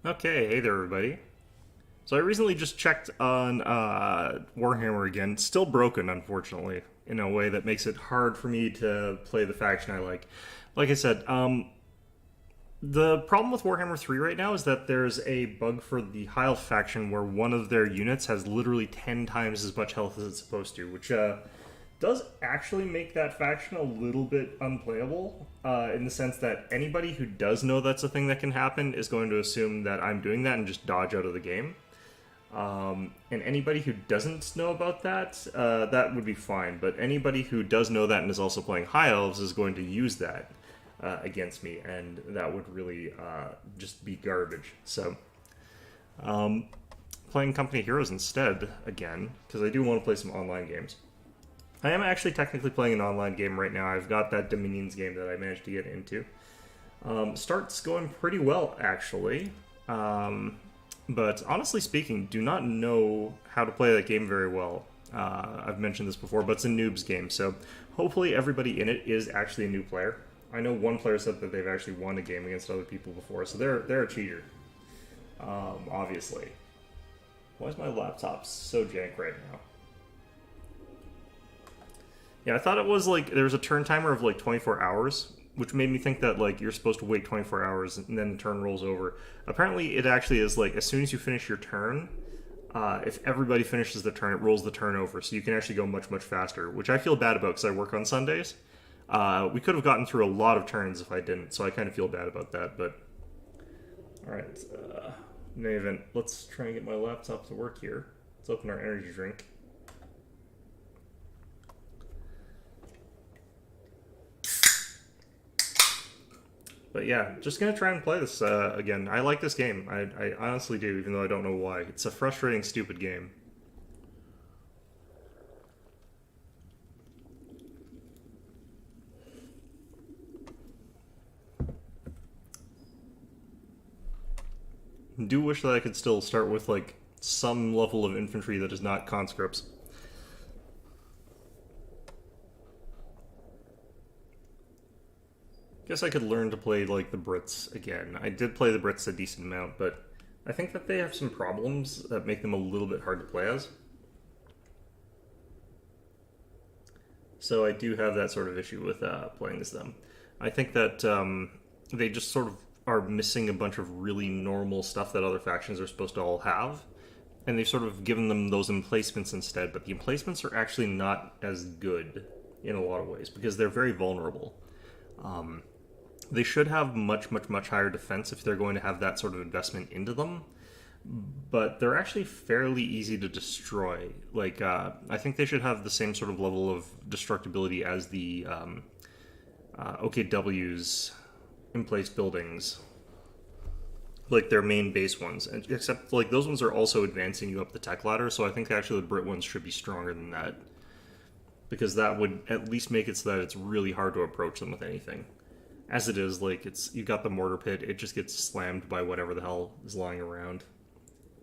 Okay, hey there, everybody. So I recently just checked on Warhammer again. It's still broken, unfortunately, in a way that makes it hard for me to play the faction I like. Like I said, the problem with Warhammer 3 right now is that there's a bug for the High Elf faction where one of their units has literally 10 times as much health as it's supposed to, which does actually make that faction a little bit unplayable in the sense that anybody who does know that's a thing that can happen is going to assume that I'm doing that and just dodge out of the game. And anybody who doesn't know about that, that would be fine. But anybody who does know that and is also playing High Elves is going to use that against me, and that would really just be garbage. So, playing Company Heroes instead again, because I do want to play some online games. I am actually technically playing an online game right now. I've got that Dominions game that I managed to get into. Starts going pretty well, actually. But honestly speaking, do not know how to play that game very well. I've mentioned this before, but it's a noobs game, so hopefully everybody in it is actually a new player. I know one player said that they've actually won a game against other people before, so they're a cheater. Obviously. Why is my laptop so jank right now? Yeah, I thought it was like there was a turn timer of like 24 hours, which made me think that like you're supposed to wait 24 hours and then the turn rolls over. Apparently, it actually is like as soon as you finish your turn, if everybody finishes the turn, it rolls the turn over, so you can actually go much much faster. Which I feel bad about because I work on Sundays. We could have gotten through a lot of turns if I didn't, so I kind of feel bad about that. But all right, in any event, let's try and get my laptop to work here. Let's open our energy drink. But yeah, just gonna try and play this again. I like this game. I honestly do, even though I don't know why. It's a frustrating, stupid game. I do wish that I could still start with like some level of infantry that is not conscripts. Guess I could learn to play like the Brits again. I did play the Brits a decent amount, but I think that they have some problems that make them a little bit hard to play as. So I do have that sort of issue with playing as them. I think that they just sort of are missing a bunch of really normal stuff that other factions are supposed to all have, and they've sort of given them those emplacements instead. But the emplacements are actually not as good in a lot of ways because they're very vulnerable. They should have much, much, much higher defense if they're going to have that sort of investment into them. But they're actually fairly easy to destroy. Like, I think they should have the same sort of level of destructibility as the OKW's in place buildings, like their main base ones. Except, like, those ones are also advancing you up the tech ladder, so I think actually the Brit ones should be stronger than that. Because that would at least make it so that it's really hard to approach them with anything. As it is, like, it's you got the mortar pit, it just gets slammed by whatever the hell is lying around.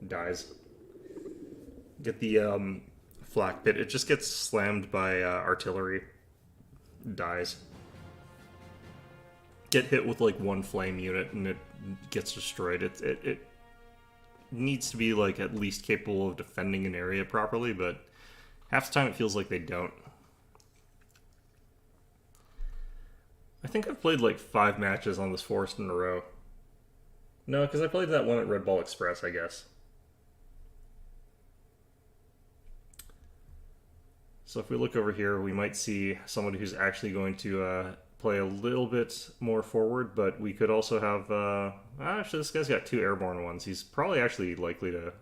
Dies. Get the flak pit, it just gets slammed by artillery. Dies. Get hit with like one flame unit and it gets destroyed. It needs to be like at least capable of defending an area properly, but half the time it feels like they don't. I think I've played like 5 matches on this forest in a row. No, because I played that one at Red Ball Express, I guess. So if we look over here, we might see somebody who's actually going to play a little bit more forward, but we could also have... actually, this guy's got 2 airborne ones. He's probably actually likely to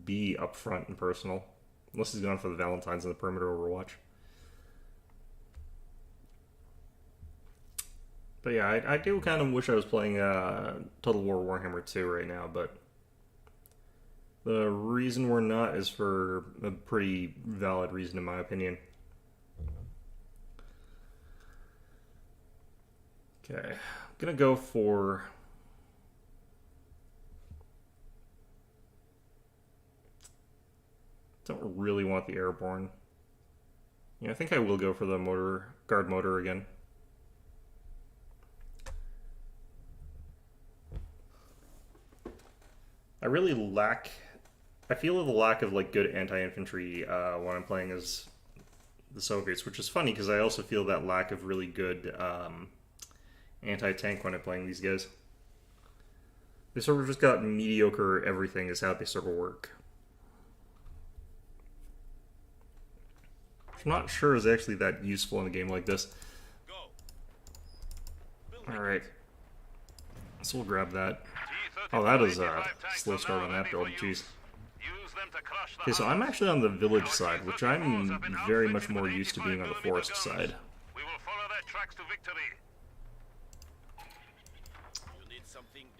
be up front and personal. Unless he's gone for the Valentines and the perimeter overwatch. But yeah, I do kind of wish I was playing Total War Warhammer 2 right now, but the reason we're not is for a pretty valid reason, in my opinion. Okay, I'm gonna go for... Don't really want the airborne. Yeah, I think I will go for the guard motor again. I really lack. I feel the lack of like good anti-infantry when I'm playing as the Soviets, which is funny because I also feel that lack of really good anti-tank when I'm playing these guys. They sort of just got mediocre everything is how they sort of work. Which I'm not sure is actually that useful in a game like this. Alright. So we'll grab that. Oh, that is a slow start on that build, jeez. Okay, so I'm actually on the village side, which I'm very much more used to being on the forest side.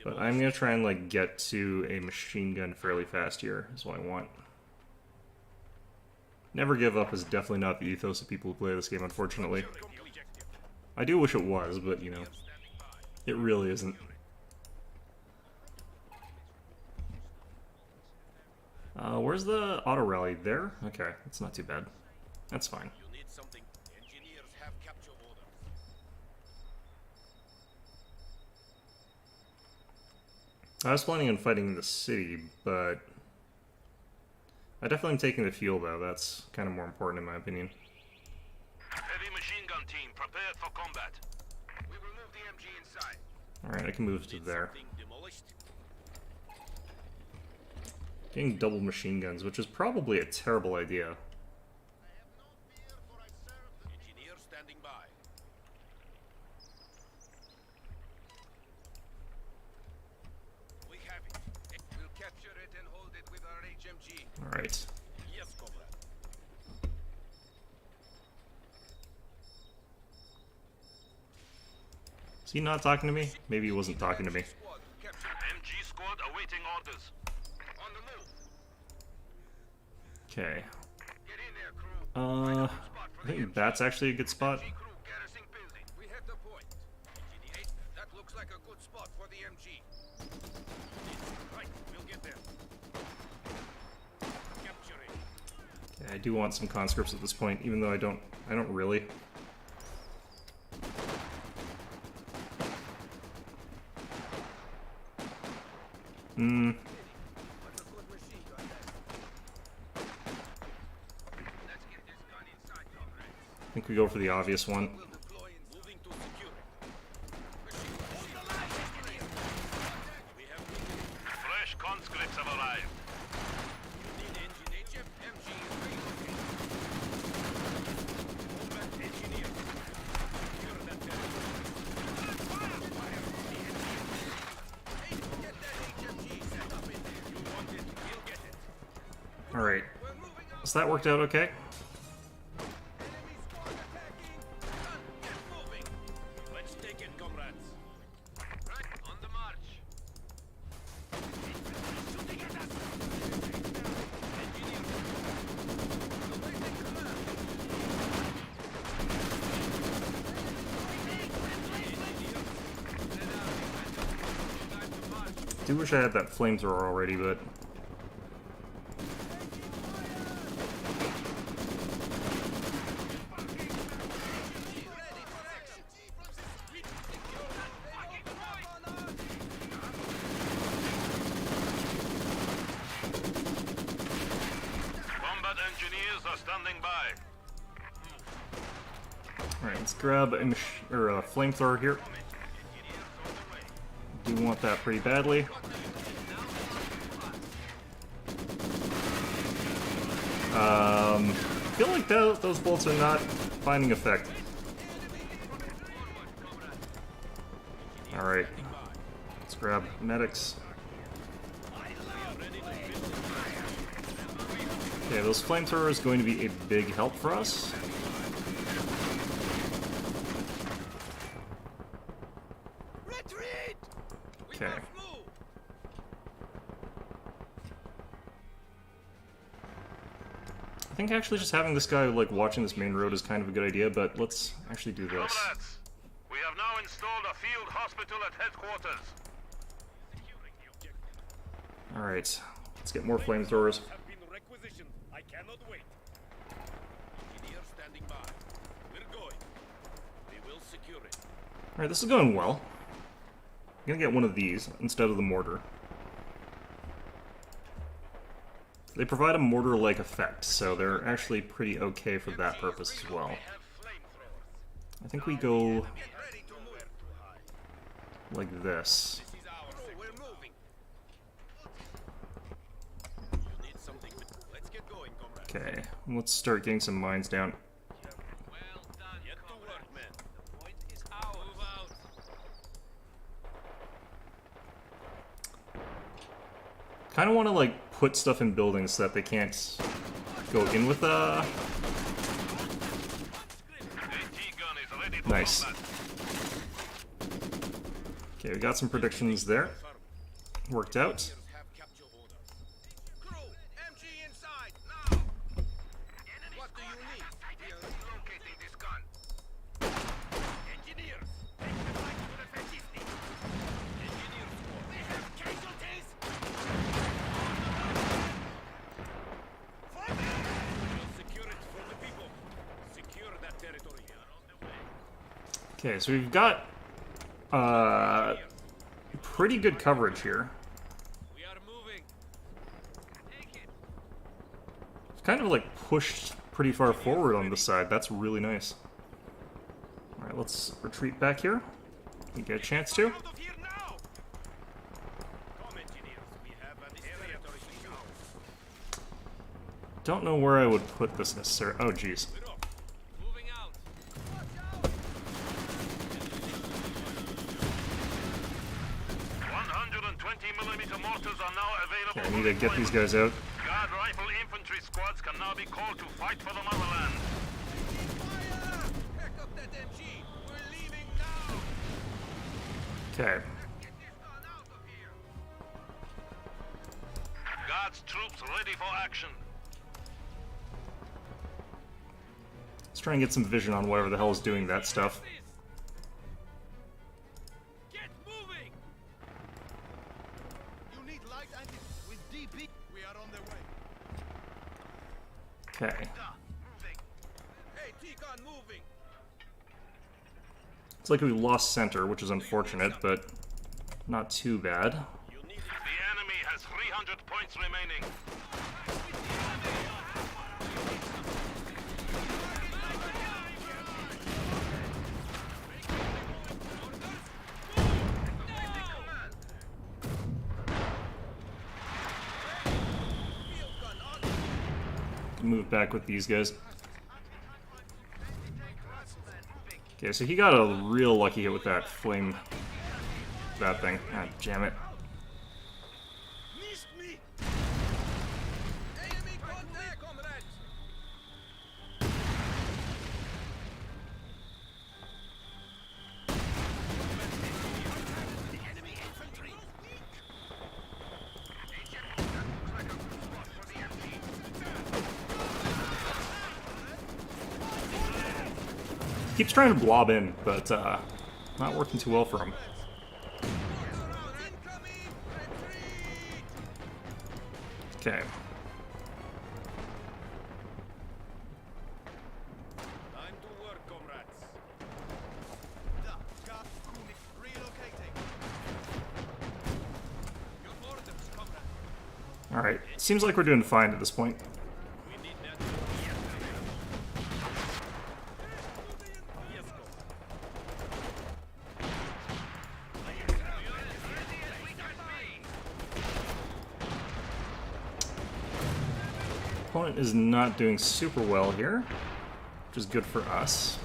But I'm gonna try and like get to a machine gun fairly fast here, is what I want. Never give up is definitely not the ethos of people who play this game, unfortunately. I do wish it was, but you know, it really isn't. Where's the auto rally? There? Okay, that's not too bad. That's fine. I was planning on fighting in the city, but I definitely am taking the fuel though. That's kind of more important in my opinion. Heavy machine gun team prepared for combat. We will move the MG inside. Alright, I can move to there. Getting double machine guns, which is probably a terrible idea. Engineer standing by. We have it. We'll capture it and hold it with our HMG. Alright. Yes, comrade. Is he not talking to me? Maybe he wasn't talking to me. MG squad awaiting orders. On the move. Okay. Get in there, crew. I think that's actually a good spot. Crew garrison building. We have the point. Engineer, that looks like a good spot for the MG. Right, we'll get there. Capturing. Okay, I do want some conscripts at this point, even though I don't really. I think we go for the obvious one. Fresh conscripts have arrived. Alright. So that worked out okay? Let's take it, comrades. Right, on the march. Shooting at us. Engineer. Awaiting command. Do wish I had that flamethrower already, but Combat engineers are standing by. alright, let's grab a flamethrower here. Do want that pretty badly. I feel like those bolts are not finding effect. Alright. Let's grab medics. Okay, those flamethrowers are going to be a big help for us. Retreat! Okay. I think actually just having this guy like watching this main road is kind of a good idea, but let's actually do this. Comrades, we have now installed a field hospital at headquarters. Securing the objective. Alright, let's get more flamethrowers. Have been requisitioned. I cannot wait. Engineer standing by. We're going. We will secure it. Alright, this is going well. I'm gonna get one of these instead of the mortar. They provide a mortar-like effect, so they're actually pretty okay for that purpose as well. I think we go Get ready to move. like this. Crew, we're moving. You need something. Let's get going, comrade. Okay, let's start getting some mines down. Well done, get to work, man. The point is ours. Move out. Kind of want to like put stuff in buildings so that they can't go in with Nice. Okay, we got some predictions there. Worked out. Have capture order. Crew, MG inside, now! What do you need? We are relocating this gun. Engineers, take the fight to the fascisti. Engineers, we have casualties! For them! We'll secure it for the people. Secure that territory. We are on the way. Okay, so we've got pretty good coverage here. We are moving. Take it. It's kind of like pushed pretty far forward on this side. That's really nice. Alright, let's retreat back here. We get a chance to. Out of here now! Come, engineers. We have an area to secure. Don't know where I would put this necessarily. Oh, jeez. We're off. Moving out. Watch out! 120mm mortars are now available. Okay, I need to get these guys out. Guard rifle infantry squads can now be called to fight for the motherland. Fire! Back up that MG. We're leaving now. Okay. Get this gun out of here. Guards troops ready for action. Let's try and get some vision on whatever the hell is doing that stuff. Get moving! You need light anti with DP. We are on the way. Okay. Moving. Hey, T-Con moving. It's like we lost center, which is unfortunate, but not too bad. You need The enemy has 300 points remaining. Move back with these guys. Okay, so he got a real lucky hit with that flame. That thing. God damn it. Missed me. Enemy contact, comrades. The enemy infantry. Keeps trying to blob in, but not working too well for him. Incoming! Retreat! Okay. Time to work, comrades. Relocating. Your orders, comrade. Alright. Seems like we're doing fine at this point. We need that. Yes, go. Opponent is not doing super well here, which is good for us.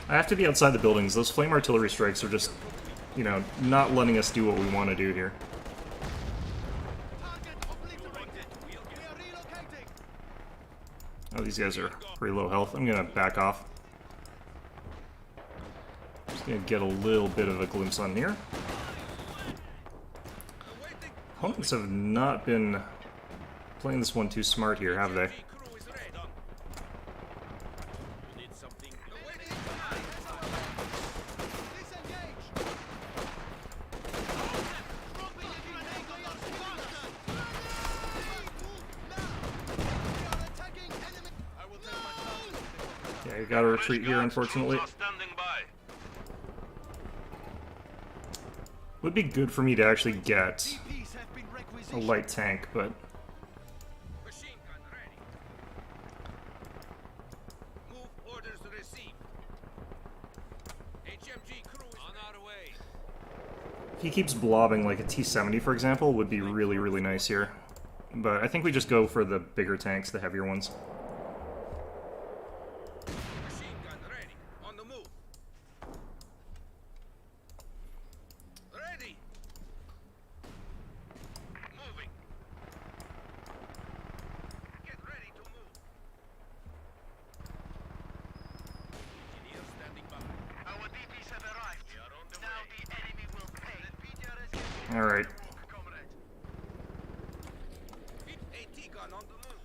I have to be outside the buildings. Those flame artillery strikes are just, you know, not letting us do what we want to do here. Target obliterated. We are relocating. Oh, these guys are pretty low health. I'm gonna back off. Just gonna get a little bit of a glimpse on here. Awaiting. Opponents have not been playing this one too smart here, have they? Crew is ready. You need something. Awaiting. Disengage. I will take my chance. Yeah, you gotta retreat here, Guards unfortunately. troops are standing by. Would be good for me to actually get TPs have been a requisitioned. light tank, but Machine gun ready. Move orders received. HMG crew is on our way. if he keeps blobbing like a T-70, for example, would be really, really nice here. But I think we just go for the bigger tanks, the heavier ones. Machine gun ready. On the move. Ready. Moving. Get ready to move. Engineers standing by. Our DPs have arrived. We are on the now way. The enemy will pay. All right. Comrade. AT gun on the move.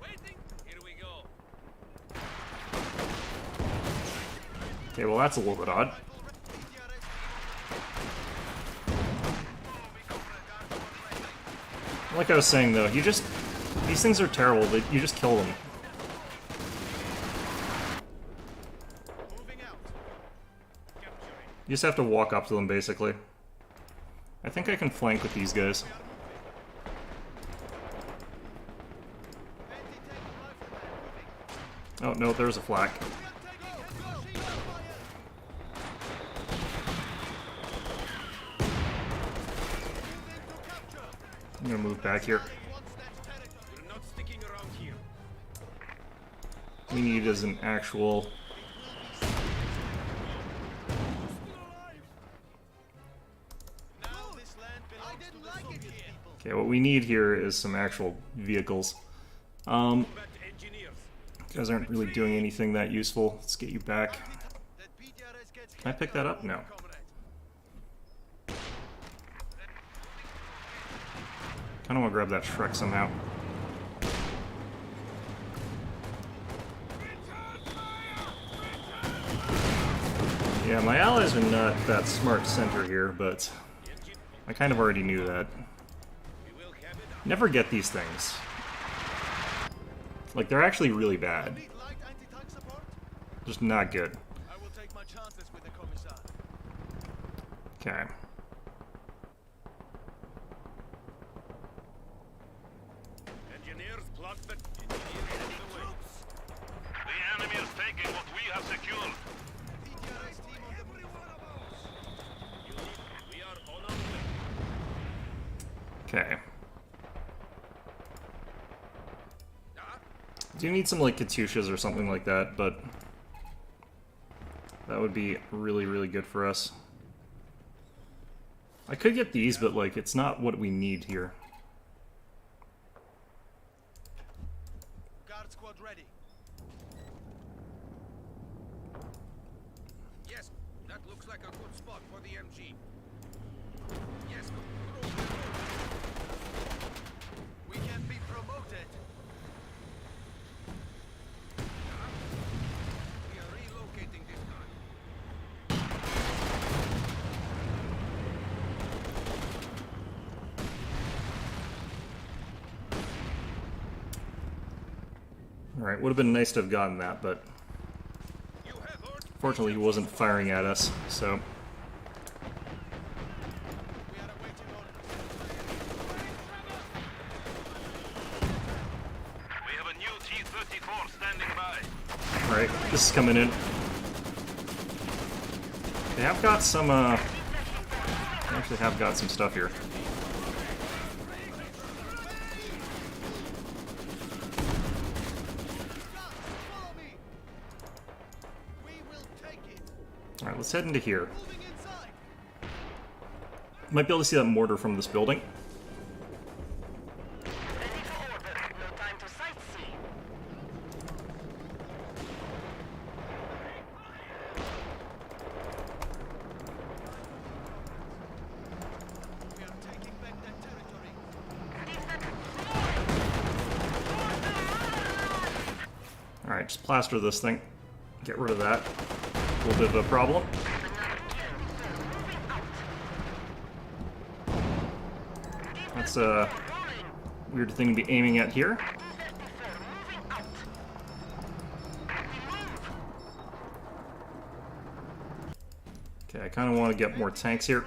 Waiting. Here we go. Okay, well that's a little bit odd. Like I was saying though, these things are terrible, but you just kill them. Moving out. Capturing. You just have to walk up to them, basically. I think I can flank with these guys. Anti-tank rifleman moving. Oh, no, there's a flak. I'm gonna move back here. We're not sticking around here. We need is an actual... Okay, what we need here is some actual vehicles. You guys aren't really doing anything that useful. Let's get you back. Can I pick that up? No. Kinda wanna grab that Shrek somehow. Yeah, my allies are not that smart center here, but I kind of already knew that. Never get these things. Like, they're actually really bad. Just not good. I will take my chances with the commissar. Okay. Engineers block the enemy troops. The enemy is taking what we have secured. PTRS team on the move. We are on our way. Okay. Do need some, like, Katyushas or something like that, but that would be really, really good for us. I could get these, but, like, it's not what we need here. Guard squad ready. Yes, that looks like a good spot for the MG. Yes, go. We can be promoted. We are relocating this gun. Alright, would have been nice to have gotten that, but You have ordered. fortunately he wasn't firing at us, so... We are awaiting orders. We have a new T-34 standing by. Alright, this is coming in. They have got some, they actually have got some stuff here. Follow me. We will take it. Alright, let's head into here. Moving inside. Might be able to see that mortar from this building. Ready for order. No time to sightsee. We are taking back that territory. Alright, just plaster this thing. Get rid of that. A little bit of a problem. That's a weird thing to be aiming at here. Okay, kind of want to get more tanks here.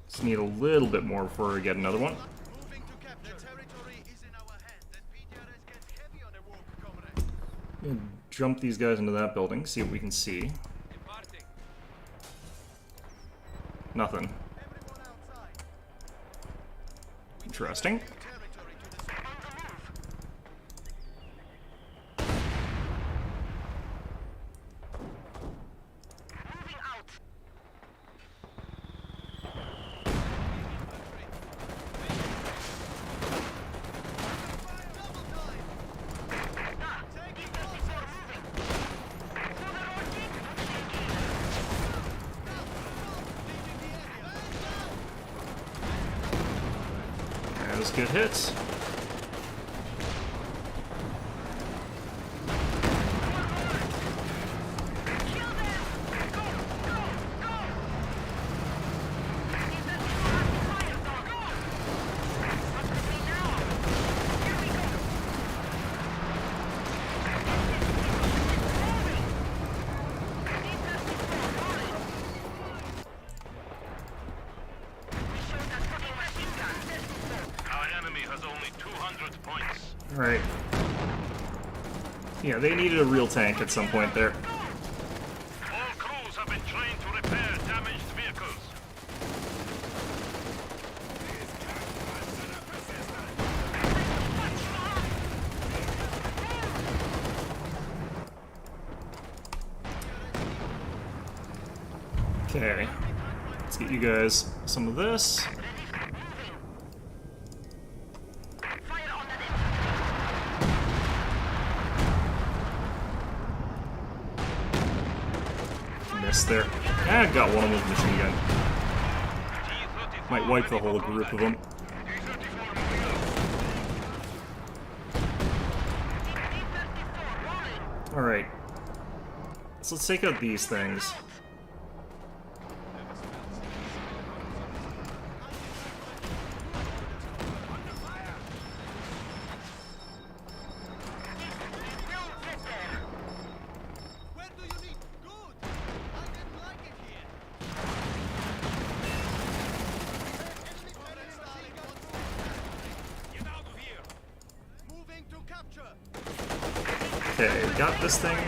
Just need a little bit more before we get another one. Moving to capture. The territory is in our hands. That PTRS gets heavy on the work, comrade. Gonna jump these guys into that building, see what we can see. Departing. Nothing. Everyone outside. Interesting. Territory to the south. Moving out. That was good hits. Our enemy has only 200 points. Alright. Yeah, they needed a real tank at some point there. All crews have been trained to repair damaged vehicles. Okay. Let's get you guys some of this. Fire on the Missed there. Ah, got one of them with a machine gun. T-34 Might wipe the ready whole for group of combat. them. T-34 moving out. Alright. So let's take out these things. Where do you need? Good. I didn't like it here. Enemy Palestine. Get out of here. Moving to capture. Okay, got this thing.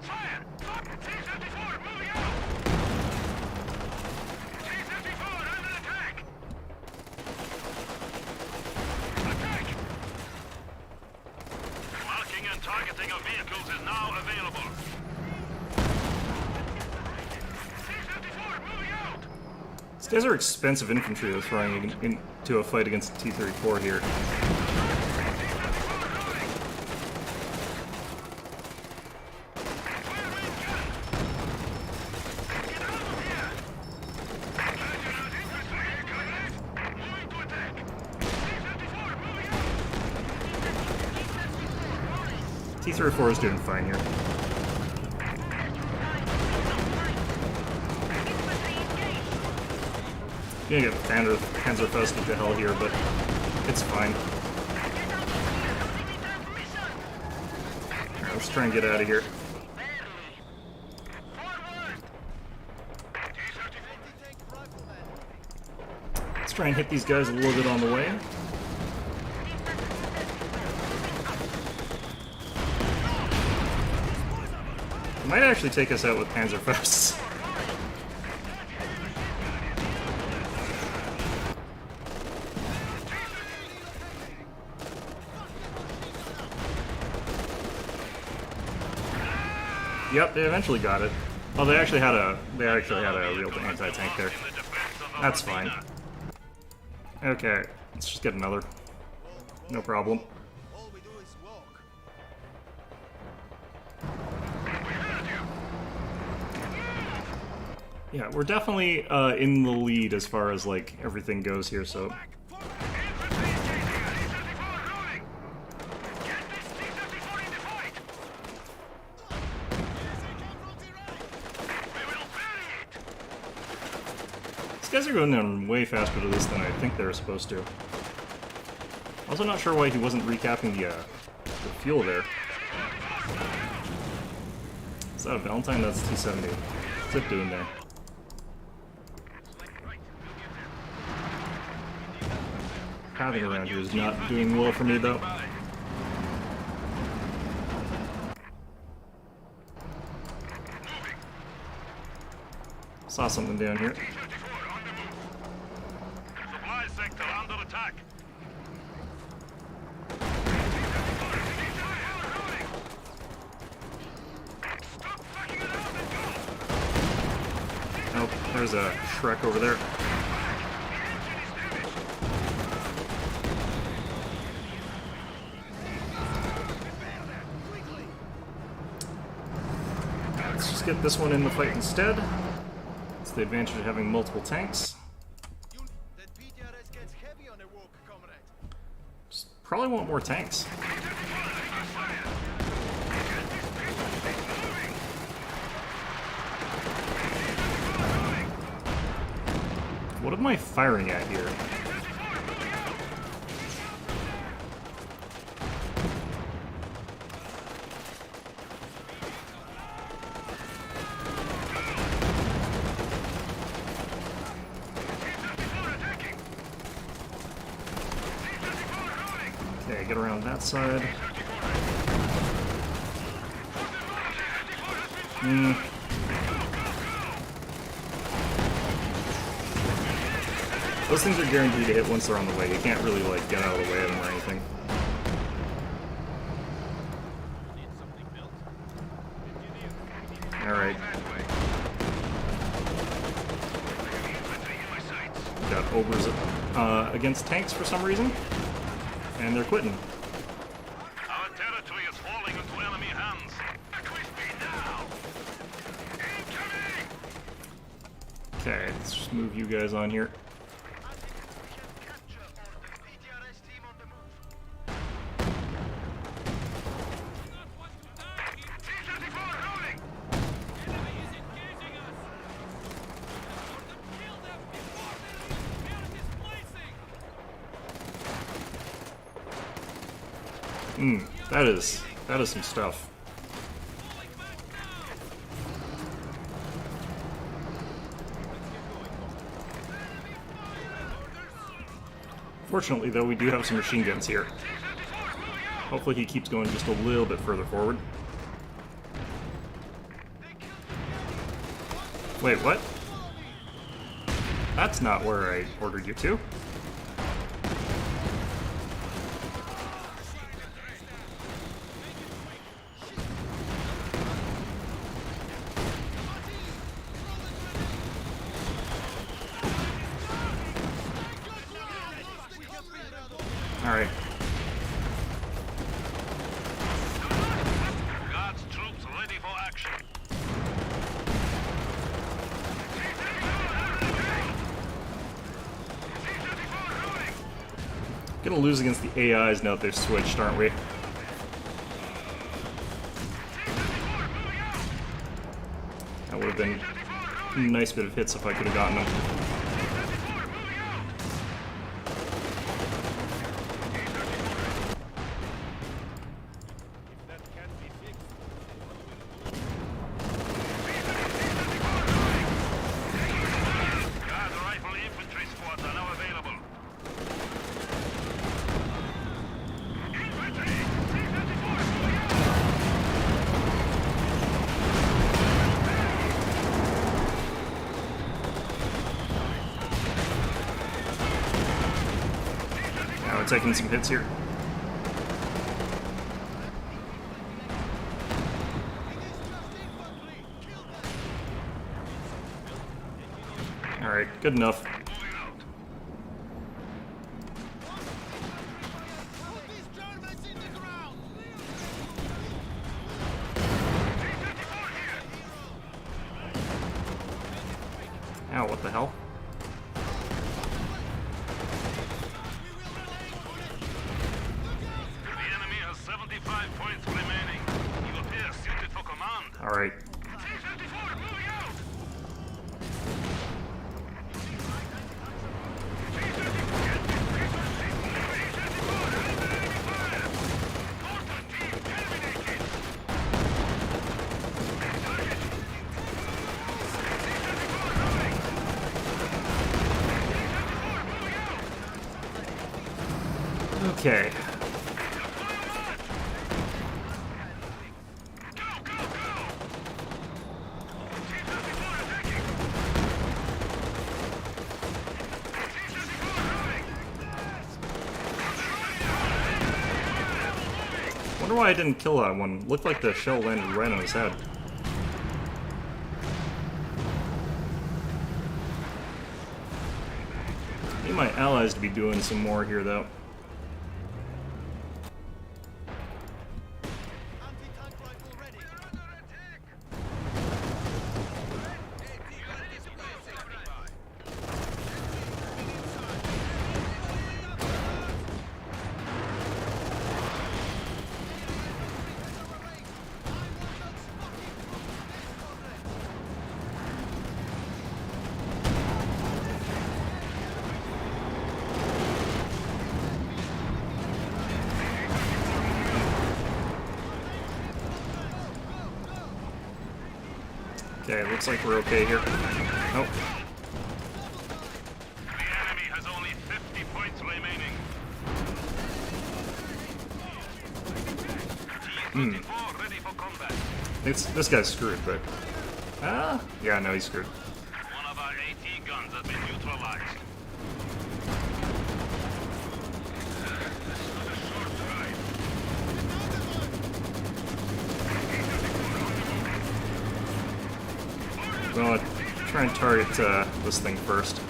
Fire! T-34 moving out! T-34 under attack! Attack! Marking and targeting of vehicles is now available. T-34 moving out! These guys are expensive infantry they're throwing into a fight against the T-34 here. T-34 is doing fine here. Gonna get Panzerfaust to hell here, but it's fine. Alright, let's try and get out of here. Anti-tank rifleman moving. Let's try and hit these guys a little bit on the way. It might actually take us out with Panzerfausts. Yep, they eventually got it. Oh, they actually had a real anti-tank there. That's fine. Okay, let's just get another. No problem. All we do is walk. Yeah, we're definitely in the lead as far as like everything goes here. So guys are going down way faster to this than I think they're supposed to. Also not sure why he wasn't recapping the fuel there. Is that a Valentine? That's T-70. What's it doing there? Pathing around here is not doing well for me, though. Saw something down here. Supply sector under attack. Oh, there's a Shrek over there. Let's just get this one in the fight instead. It's the advantage of having multiple tanks. That PTRS gets heavy on a walk, comrade. Just probably want more tanks. What am I firing at here? Okay, get around that side. Those things are guaranteed to hit once they're on the way. You can't really, like, get out of the way of them or anything. Alright. Got ogres against tanks for some reason. And they're quitting. Our territory is falling into enemy hands. Crispy now. Incoming! Okay, let's just move you guys on here. That is some stuff. Fortunately, though, we do have some machine guns here. Hopefully he keeps going just a little bit further forward. Wait, what? That's not where I ordered you to. Alright. God's troops ready for action. Gonna lose against the AIs now that they've switched, aren't we? That would have been a nice bit of hits if I could have gotten them. Guard rifle infantry squads are now available. Now we're taking some hits here. Alright, good enough. Ow, what the hell? The enemy has 75 points remaining. You appear suited for command. Alright. T-34 moving out! Okay. Wonder why I didn't kill that one. Looked like the shell landed right on his head. Need my allies to be doing some more here, though. Anti-tank rifle ready. We're under attack. Okay, looks like we're okay here. Nope. The enemy has only 50 points remaining. T-34 ready for combat. This guy's screwed, but... yeah, no, he's screwed. One of our AT guns has been neutralized. Well, try and target this thing first.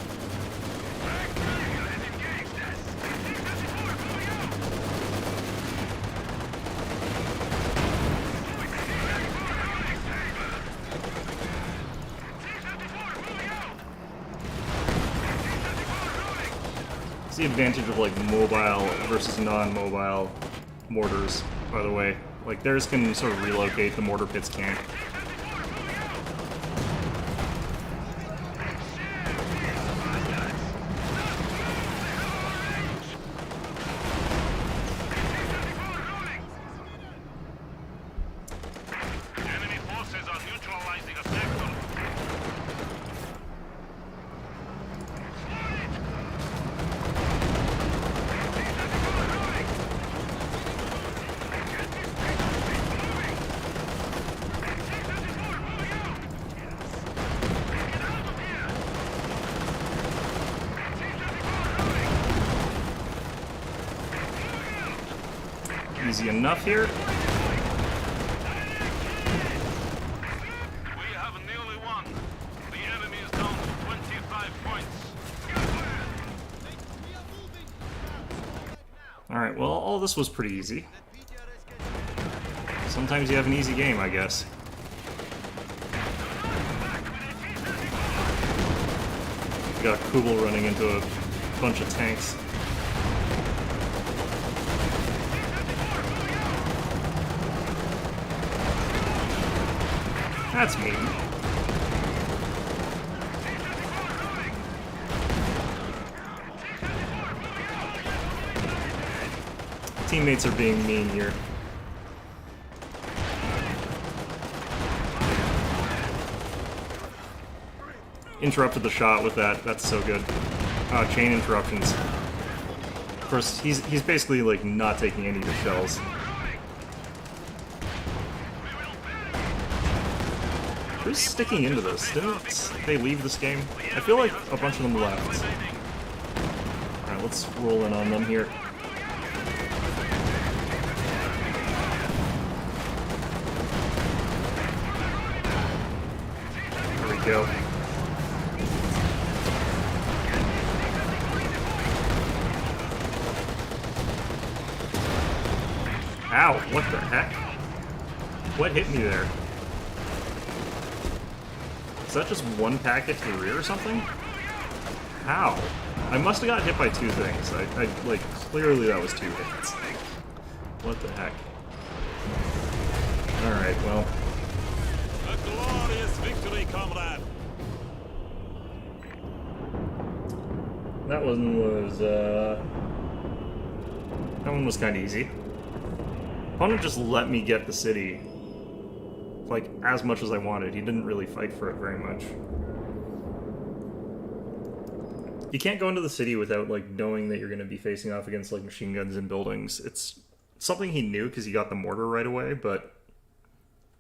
It's the advantage of like mobile versus non-mobile mortars, by the way. Like theirs can sort of relocate, the mortar pits can't. Enemy forces are neutralizing a sector. Easy enough here. We have nearly won. The enemy is down to 25 points. Alright, well, all this was pretty easy. Sometimes you have an easy game, I guess. We got Kubel running into a bunch of tanks. That's mean. Teammates are being mean here. Interrupted the shot with that. That's so good. Chain interruptions. Of course, he's basically like not taking any of the shells. Who's sticking into this? Didn't they leave this game? I feel like a bunch of them left. Alright, let's roll in on them here. There we go. Ow, what the heck? What hit me there? Is that just one packet to the rear or something? How? I must have got hit by two things. I like, clearly that was two hits. What the heck? Alright, well. A glorious victory, comrade. That one was kind of easy. Opponent just let me get the city, like, as much as I wanted. He didn't really fight for it very much. You can't go into the city without like knowing that you're going to be facing off against like machine guns and buildings. It's something he knew because he got the mortar right away, but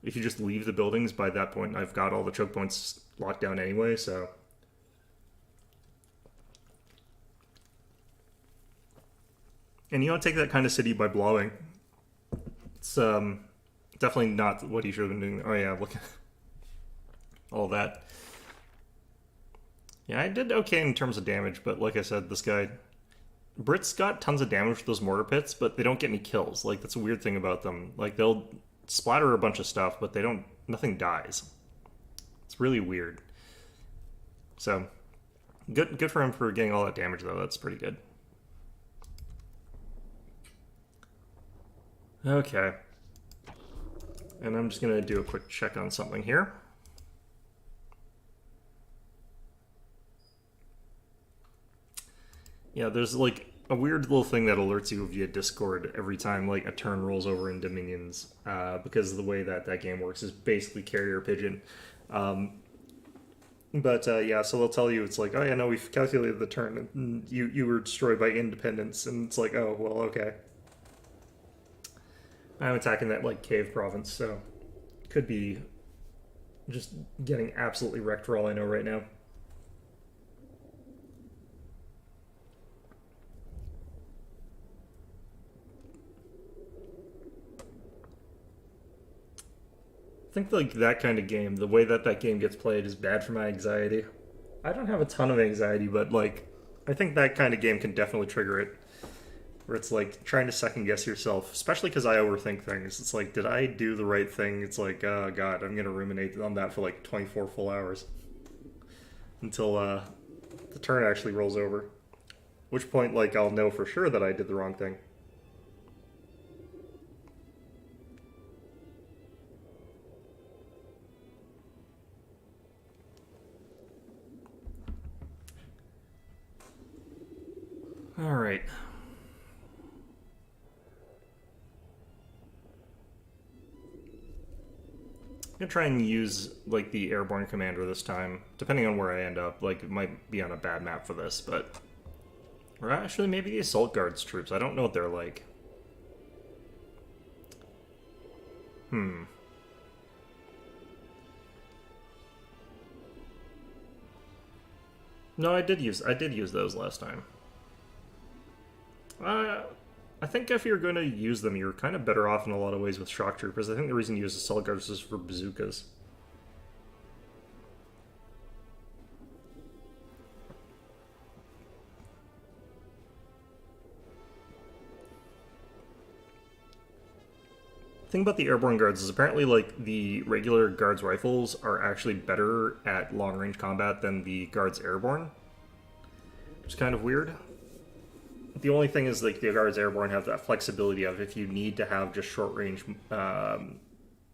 if you just leave the buildings, by that point I've got all the choke points locked down anyway, so... And you don't take that kind of city by blowing. It's definitely not what he should have been doing. Oh yeah, look at all that. Yeah, I did okay in terms of damage, but like I said, this guy... Brits got tons of damage with those mortar pits, but they don't get any kills. Like, that's a weird thing about them. Like, they'll splatter a bunch of stuff, but they don't... Nothing dies. It's really weird. So, good for him for getting all that damage, though. That's pretty good. Okay. And I'm just going to do a quick check on something here. Yeah, there's like a weird little thing that alerts you via Discord every time like a turn rolls over in Dominions, because the way that that game works is basically carrier pigeon. Yeah, so they'll tell you, it's like, oh yeah, no, we've calculated the turn, and you were destroyed by independence, and it's like, oh, well, okay. I'm attacking that, like, cave province, so could be just getting absolutely wrecked for all I know right now. I think like that kind of game, the way that that game gets played is bad for my anxiety. I don't have a ton of anxiety, but like I think that kind of game can definitely trigger it. Where it's like trying to second guess yourself, especially because I overthink things. It's like, did I do the right thing? It's like, oh god, I'm gonna ruminate on that for like 24 full hours until the turn actually rolls over. Which point, like, I'll know for sure that I did the wrong thing. All right. I'm gonna try and use like the airborne commander this time, depending on where I end up. Like, it might be on a bad map for this, but or actually maybe the assault guards troops. I don't know what they're like. No, I did use those last time. I think if you're going to use them, you're kind of better off in a lot of ways with shock troopers. I think the reason you use assault guards is for bazookas. The thing about the airborne guards is apparently like the regular guards rifles are actually better at long range combat than the guards airborne, which is kind of weird. The only thing is, like, the guards airborne have that flexibility of if you need to have just short range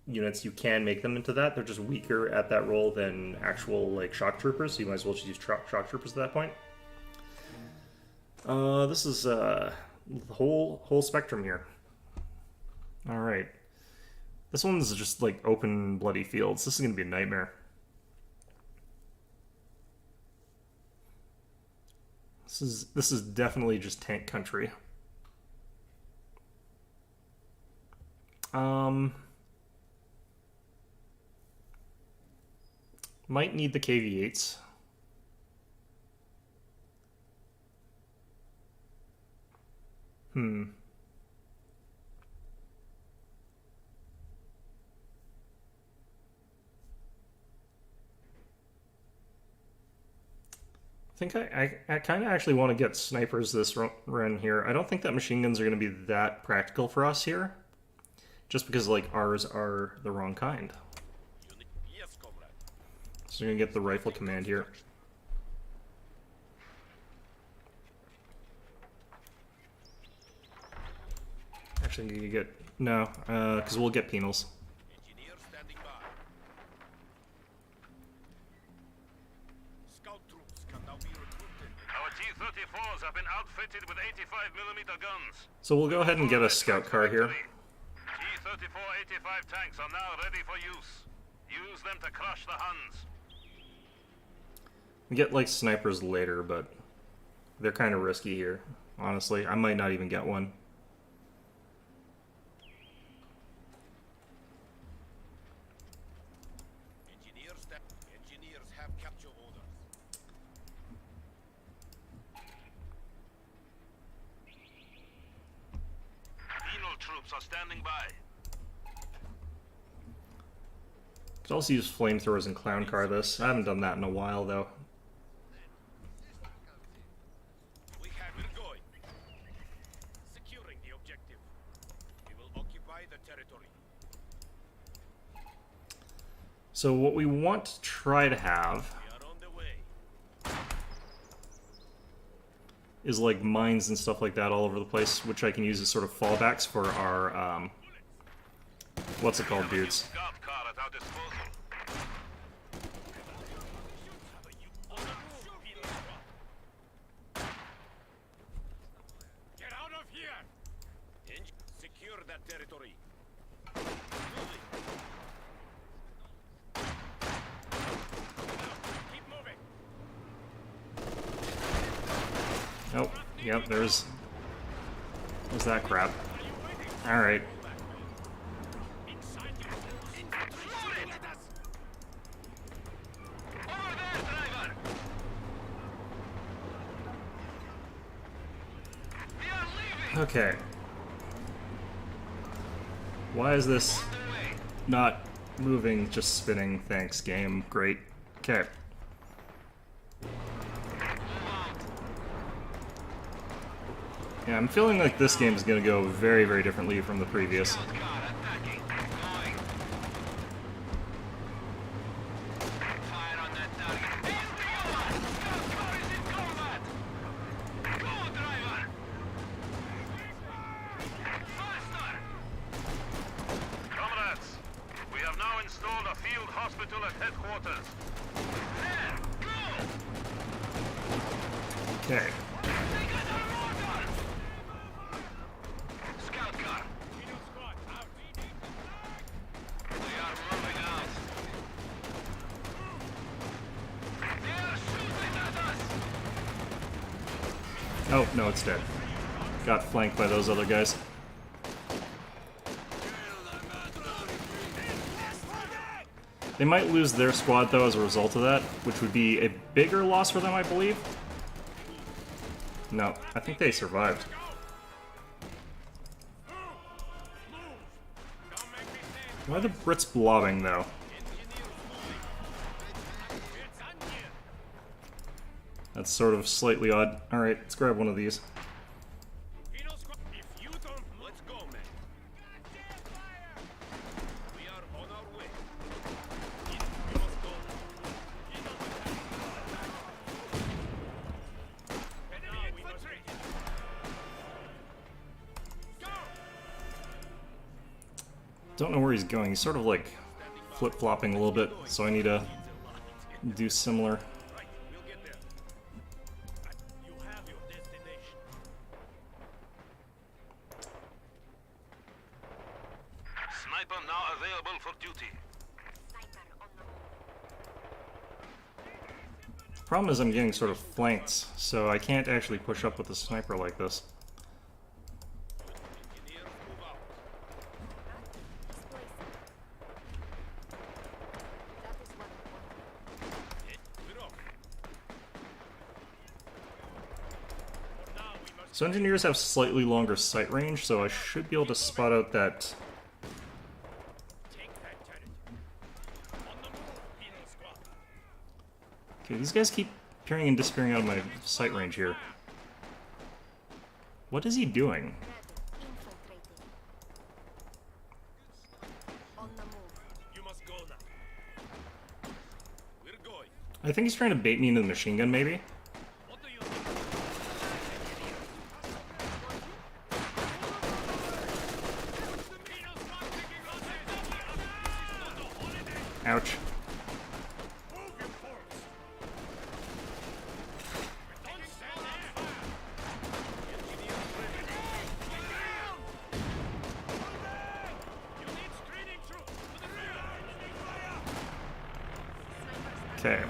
units, you can make them into that. They're just weaker at that role than actual like shock troopers, so you might as well just use shock troopers at that point. This is the whole spectrum here. All right, this one's just like open bloody fields. This is gonna be a nightmare. This is definitely just tank country. Might need the KV-8s. I think I kind of actually want to get snipers this run here. I don't think that machine guns are going to be that practical for us here. Just because, like, ours are the wrong kind. Yes, comrade. So we're going to get the rifle command here. Actually, you get... No, because we'll get penals. Engineer standing by. Scout troops can now be recruited. Our T-34s have been outfitted with 85mm guns. So we'll go ahead and get a scout car here. T-34-85 tanks are now ready for use. Use them to crush the Huns. We get, like, snipers later, but They're kind of risky here, honestly. I might not even get one. Engineers have capture orders. Penal troops are standing by. Could also use flamethrowers and clown car this. I haven't done that in a while though. We're going. Securing the objective. We will occupy the territory. So what we want to try to have We are on the way. is like mines and stuff like that all over the place, which I can use as sort of fallbacks for our what's it called, dudes? Scout car at our disposal. Get out of here! Secure that territory. Moving. Keep moving. Oh, yep, there's that crap. Alright. Inside you. Infantry, let us. Over there, driver! We are leaving! Okay. Why is this not moving, just spinning? Thanks, game. Great. Okay. Yeah, I'm feeling like this game is going to go very, very differently from the previous. Scout car attacking. Going. Fire on that target. Here we are! Scout car is in combat! Go, driver! Faster! Comrades, we have now installed a field hospital at headquarters. There! Go! Okay. They got our order! Scout car! Penal squad, out. They are moving out. They are shooting at us! Oh, no, it's dead. Got flanked by those other guys. They might lose their squad, though, as a result of that, which would be a bigger loss for them, I believe. No, I think they survived. Why are the Brits blobbing, though? That's sort of slightly odd. Alright, let's grab one of these. Penal squad, if you don't, let's go, man. We are on our way. You must go. Enemy infantry. Go! Don't know where he's going. He's sort of like flip-flopping a little bit, so I need to do similar. Right, we'll get there. You have your destination. Sniper now available for duty. Sniper on the move. Problem is I'm getting sort of flanked, so I can't actually push up with a sniper like this. Engineers move out. We're off. For now, we must So engineers have slightly longer sight range, so I should be able to spot out that. take that territory. On the move, penal squad. Okay, these guys keep appearing and disappearing out of my sight range here. What is he doing? Ready. Infiltrating. On the move. You must go now. We're going. I think he's trying to bait me into the machine gun, maybe? What do you think? Penal squad taking losses. This is not a holiday. Ouch. Move your force. Don't stand there. Engineers ready. Get down. You need screening troops to the rear. Okay.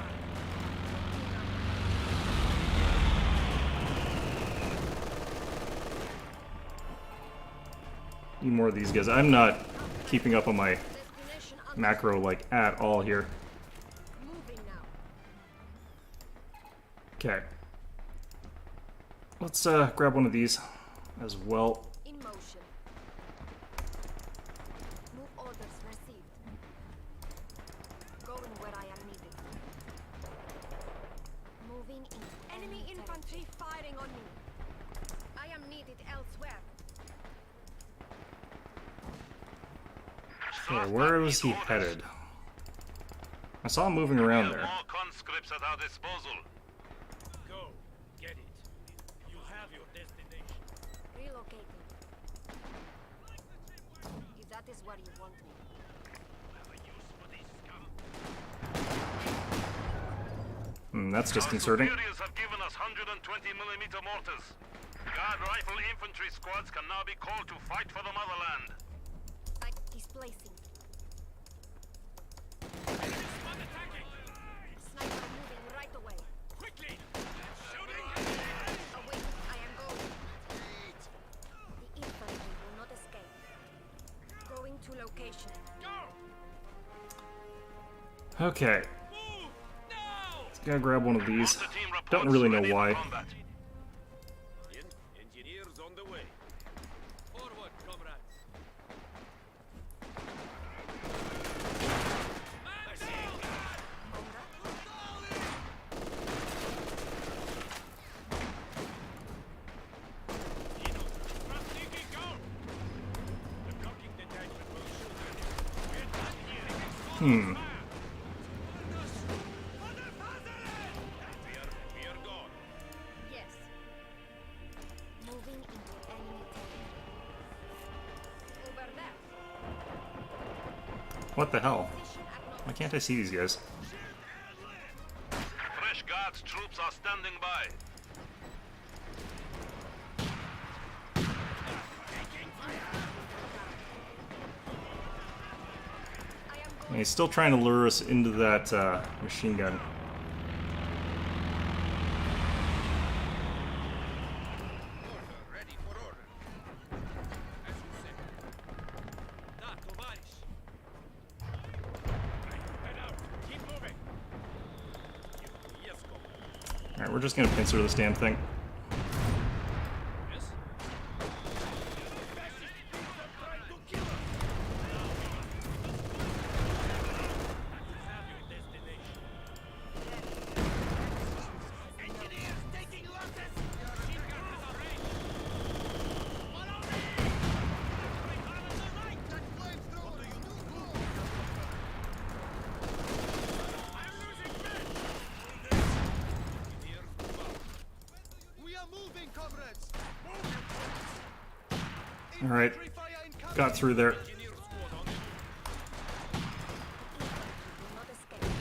few more of these guys. I'm not keeping up on my Destination macro like at all here. moving now. Okay. Let's grab one of these as well. In motion. Move orders received. Going where I am needed. Moving in. Enemy infantry firing on me. I am needed elsewhere. Okay, where was he headed? I saw him moving around there. More conscripts at our disposal. Go. Get it. You have your destination. Relocating. If that is where you want me. Have a use for this scum. That's Our disconcerting. superiors have given us 120mm mortars. Guard rifle infantry squads can now be called to fight for the motherland. Displacing. Squad attacking. Sniper moving right away. Quickly. Shooting. Away. I am going. The infantry will not escape. Going to location. Go. Okay, Move. Now. gotta grab one of these. Mortar team reports Don't really know ready for why. combat. Engineers on the way. Forward, comrades. Hmm. We are gone. Yes. Moving into enemy territory. Over there. What the hell? Position acknowledged. Why can't I see these guys? Fresh guards troops are standing by. I am And going. he's still trying to lure us into that machine gun. Order, ready for order. As you said. Da, товарищ. Head out. Keep moving. Yes, comrade. Alright, we're just gonna pincer this damn thing. Yes. Fascist beings are trying to kill us. You have your destination. Engineers taking losses. Machine gun is on range. Follow me. Right on the right. That flamethrower. You do good. I'm losing men. Engineers move out. We are moving, comrades. Alright, Infantry fire incoming. got through there. Engineer squad on the move. Will not escape.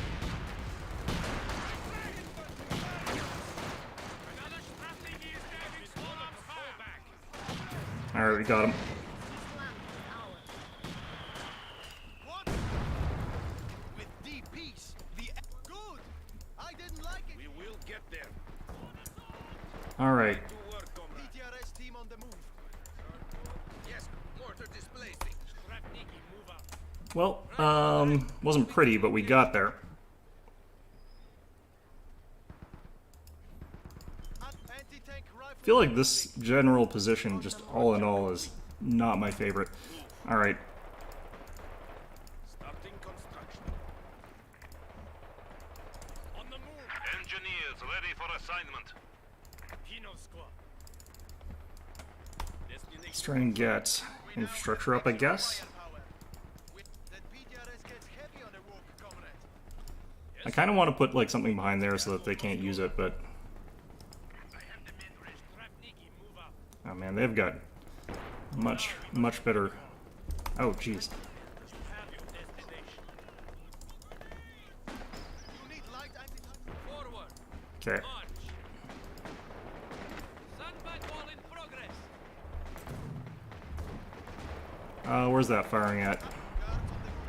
Another Strafniki is dead. Hold up, fall back. Alright, we got him. This land is ours. What? With the peace, the good. I didn't like it. We will get there. Alright, To work, comrade. PTRS team on the move. Yes, mortar displacing. Strafniki, move up. well, wasn't pretty, but we got there. Anti-tank rifle. I feel like this general position, just all in all, is not my favorite. Alright, Starting construction. On the move. Engineers ready for assignment. Pino squad. Destination. let's try and get infrastructure up, I guess. That PTRS gets heavy on the walk, comrade. I kind of want to put like something behind there so that they can't use it, but I have the mid-range. Strafniki, move up. oh man, they've got much better. Oh jeez. You have your destination. You need light anti-tank. Forward. Okay, March. Sandbag wall in progress. where's that firing at? Guards on the move.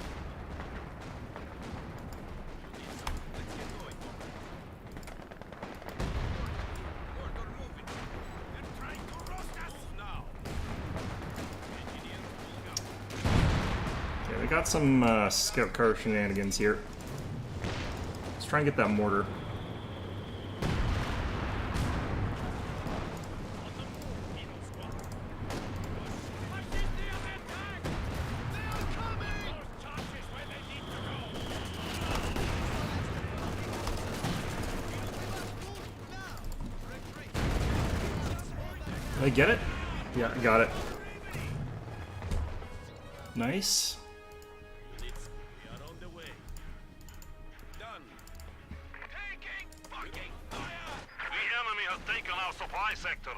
You need some. Let's get going. Order moving. They're trying to roast us. Move now. Engineers I got some scout car shenanigans here. Let's try and get that mortar. Did I get it? Yeah, I got it. Nice. We are on the way. Done. Taking fucking fire! The enemy has taken our supply sector.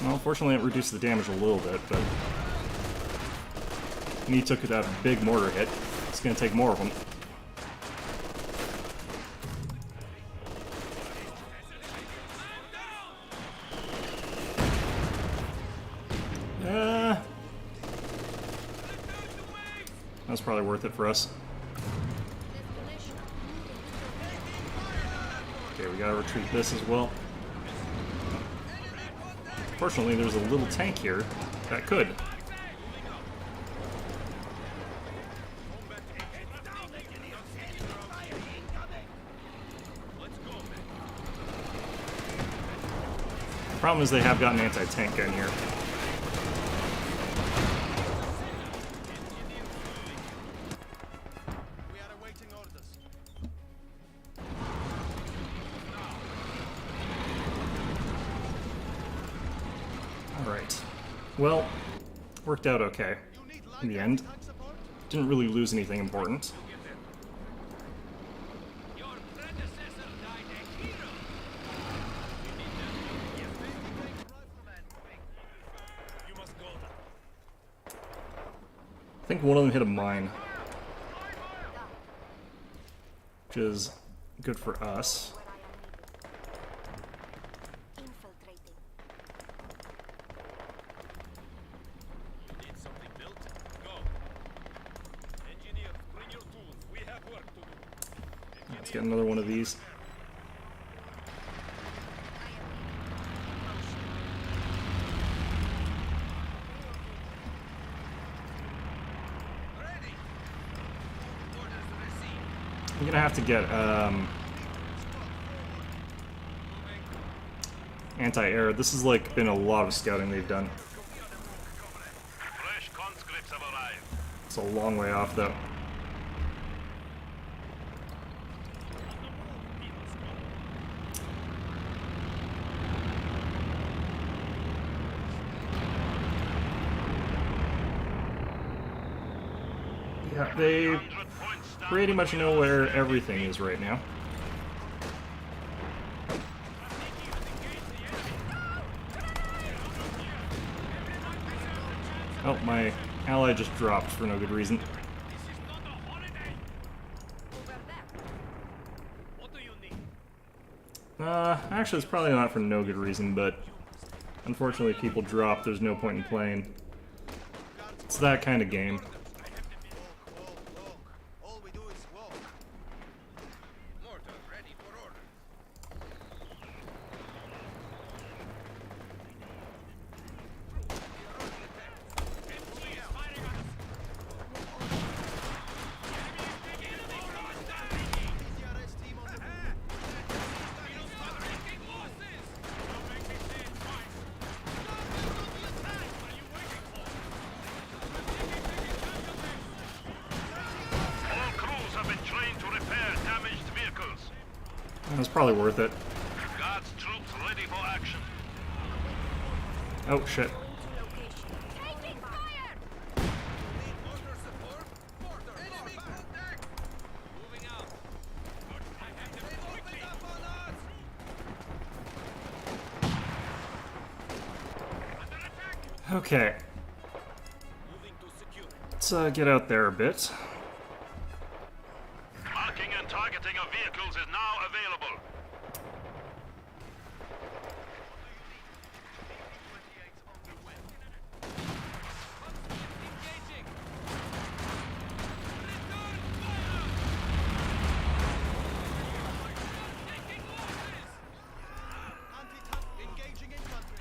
Well, fortunately it reduced the damage a little bit, but... And he took that big mortar hit. It's gonna take more of them. That's probably worth it for us. Okay, we gotta retreat this as well. Fortunately, there's a little tank here that could. Problem is they have got an anti-tank gun here. We are awaiting orders. Alright. Well, worked out okay in the end. Didn't really lose anything important. Your predecessor died a hero. You must go. I think one of them hit a mine, which is good for us. Infiltrating. Need something built? Go. Engineers, bring your tools. We have work to do. Let's get another one of these. Ready. Orders received. I'm gonna have to get anti-air. This has like been a lot of scouting they've done. Fresh conscripts have arrived. It's a long way off though. Yeah, they 100 points down. pretty much know where everything is right now. Oh, my ally just dropped for no good reason. This is not a holiday. Over there. What do you need? Actually, it's probably not for no good reason, but unfortunately people drop, there's no point in playing. It's that kind of game. Walk. All we do is walk. Mortar ready for order. DRS team on the All crews have been trained to repair damaged vehicles. That's probably worth it. Guards troops ready for action. Oh shit. Into location. Taking fire! Need mortar support. Mortar. Enemy contact. Moving out. They've opened up on us. Okay, Moving to secure. let's get out there a bit. Marking and targeting of vehicles is now available. Engaging. Anti-tank engaging infantry.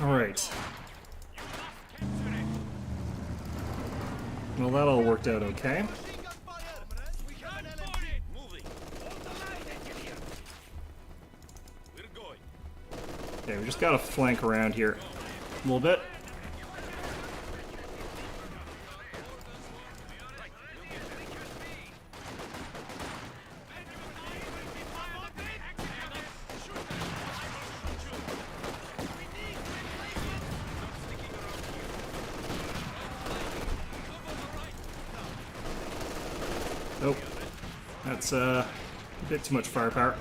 Alright. Well, that all worked out okay. Machine gun fire! We have an LMG. Moving. Hold the line, engineer. We're going. Okay, we just gotta flank around here a little bit. Nope. That's a bit too much firepower.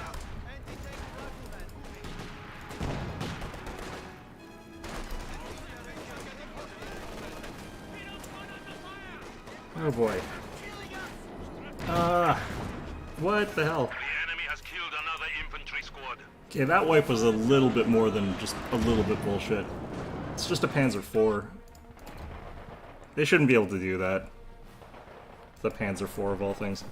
Oh boy. What the hell? The enemy has killed another infantry squad. Okay, that wipe was a little bit more than just a little bit bullshit. It's just a Panzer IV. They shouldn't be able to do that. The Panzer IV of all things.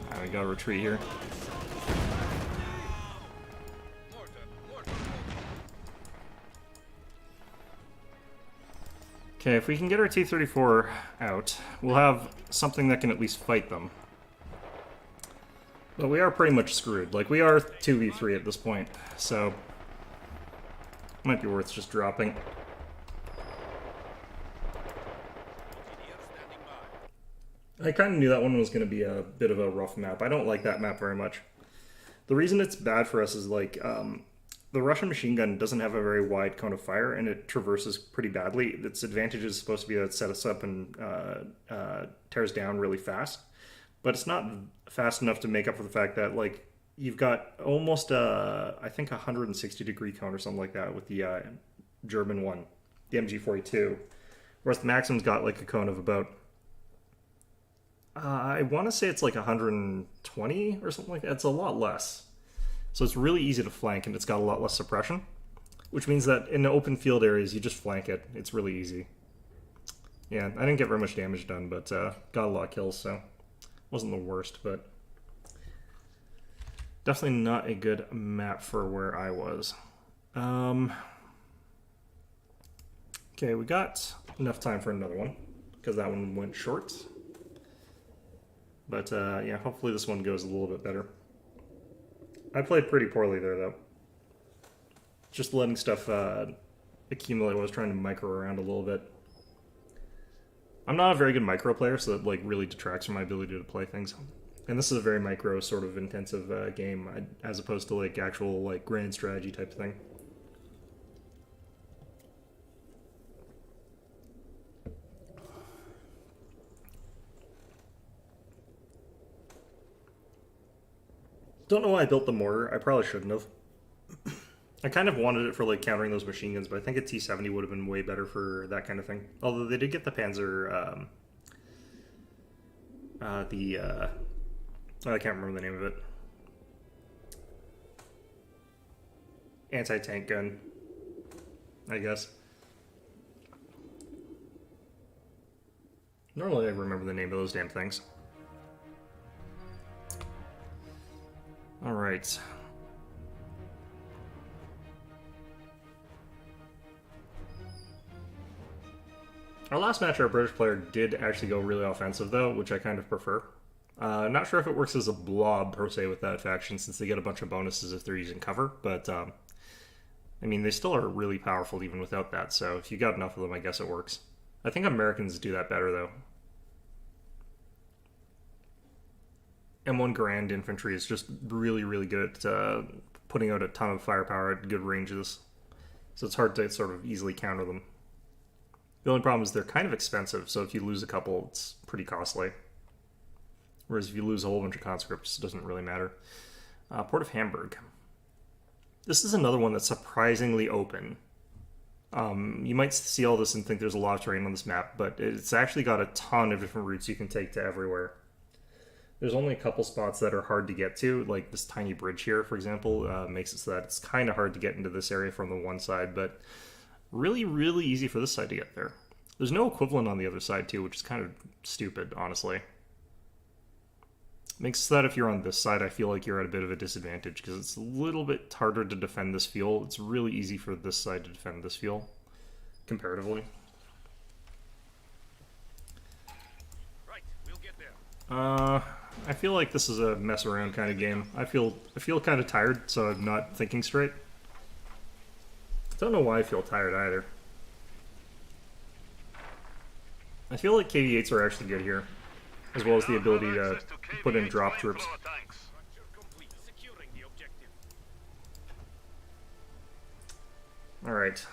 Alright, we gotta retreat here. Okay, if we can get our T-34 out, we'll have something that can at least fight them. But we are pretty much screwed. Like, we are 2v3 at this point, so might be worth just dropping. I kind of knew that one was going to be a bit of a rough map. I don't like that map very much. The reason it's bad for us is, like, the Russian machine gun doesn't have a very wide cone of fire, and it traverses pretty badly. Its advantage is supposed to be that it sets us up and tears down really fast. But it's not fast enough to make up for the fact that, like, you've got almost, I think, a 160-degree cone or something like that with the German one, the MG42. Whereas the Maxim's got, like, a cone of about, I want to say it's like 120 or something like that. It's a lot less. So it's really easy to flank, and it's got a lot less suppression, which means that in the open field areas, you just flank it. It's really easy. Yeah, I didn't get very much damage done, but got a lot of kills, so wasn't the worst, but definitely not a good map for where I was. Okay, we got enough time for another one, because that one went short. But yeah, hopefully this one goes a little bit better. I played pretty poorly there, though. Just letting stuff accumulate while I was trying to micro around a little bit. I'm not a very good micro player, so that, like, really detracts from my ability to play things. And this is a very micro sort of intensive game, as opposed to, like, actual, like, grand strategy type thing. Don't know why I built the mortar. I probably shouldn't have. I kind of wanted it for, like, countering those machine guns, but I think a T-70 would have been way better for that kind of thing. Although they did get the Panzer, I can't remember the name of it. Anti-tank gun, I guess. Normally I remember the name of those damn things. Alright. Our last match, our British player did actually go really offensive, though, which I kind of prefer. Not sure if it works as a blob, per se, with that faction, since they get a bunch of bonuses if they're using cover, but, I mean, they still are really powerful even without that, so if you got enough of them, I guess it works. I think Americans do that better, though. M1 Garand infantry is just really, really good at putting out a ton of firepower at good ranges. So it's hard to sort of easily counter them. The only problem is they're kind of expensive, so if you lose a couple, it's pretty costly. Whereas if you lose a whole bunch of conscripts, it doesn't really matter. Port of Hamburg. This is another one that's surprisingly open. You might see all this and think there's a lot of terrain on this map, but it's actually got a ton of different routes you can take to everywhere. There's only a couple spots that are hard to get to, like this tiny bridge here, for example, makes it so that it's kind of hard to get into this area from the one side, but really, really easy for this side to get there. There's no equivalent on the other side, too, which is kind of stupid, honestly. Makes that if you're on this side, I feel like you're at a bit of a disadvantage because it's a little bit harder to defend this fuel. It's really easy for this side to defend this fuel, comparatively. Right, we'll get there. I feel like this is a mess around kind of game. I feel kind of tired, so I'm not thinking straight. Don't know why I feel tired either. I feel like KV-8s are actually good here, as well as the ability to put in drop troops. Structure complete. Securing the objective. Alright.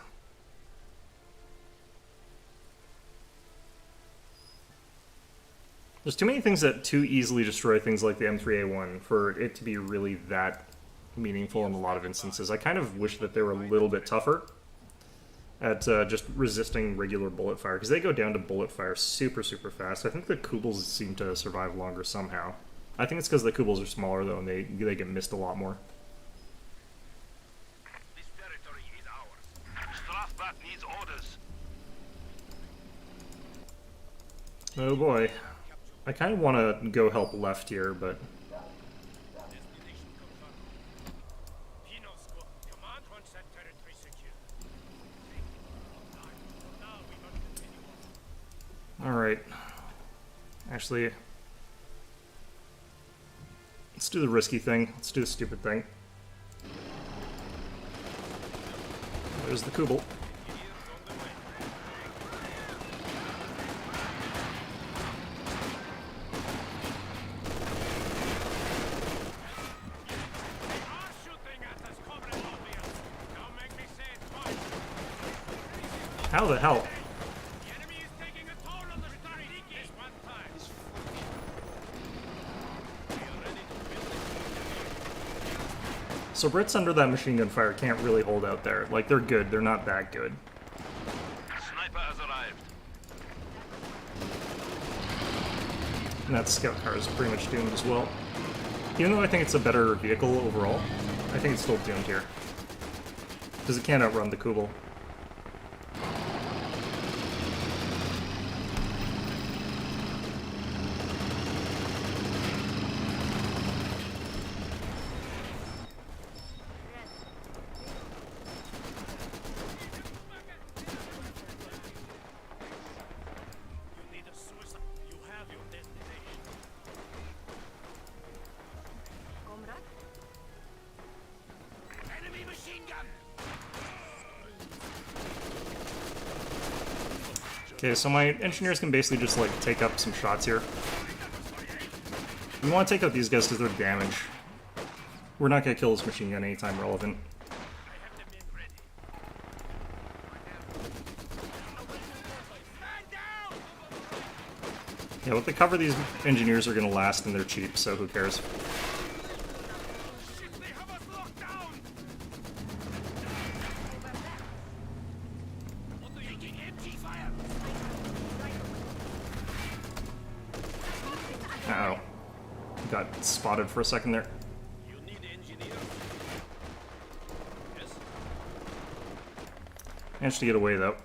There's too many things that too easily destroy things like the M3A1 for it to be really that meaningful in a lot of instances. I kind of wish that they were a little bit tougher at just resisting regular bullet fire, because they go down to bullet fire super, super fast. I think the Kubels seem to survive longer somehow. I think it's because the Kubels are smaller, though, and they get missed a lot more. This territory is ours. Strafbat needs orders. Oh boy. I kind of want to go help left here, but... Destination confirmed. Pino squad. Command wants that territory secure. Now we must continue on. Alright. Actually... let's do the risky thing. Let's do the stupid thing. There's the Kubel. How the hell? The enemy is taking a toll on the retarded this one time. We are ready to build it. So Brits under that machine gun fire can't really hold out there. Like, they're good, they're not that good. Sniper has arrived. And that scout car is pretty much doomed as well. Even though I think it's a better vehicle overall, I think it's still doomed here. Because it can't outrun the Kubel. You need a suicide. You have your destination. Comrade? Enemy machine gun. Okay, so my engineers can basically just, like, take up some shots here. We want to take out these guys because they're damage. We're not going to kill this machine gun anytime relevant. I have the men ready. Stand down! Yeah, with the cover, these engineers are going to last and they're cheap, so who cares? Shit, they have us locked down! Taking MG fire! Uh-oh. Got spotted for a second there. You need engineers? Yes? Managed to get away, though.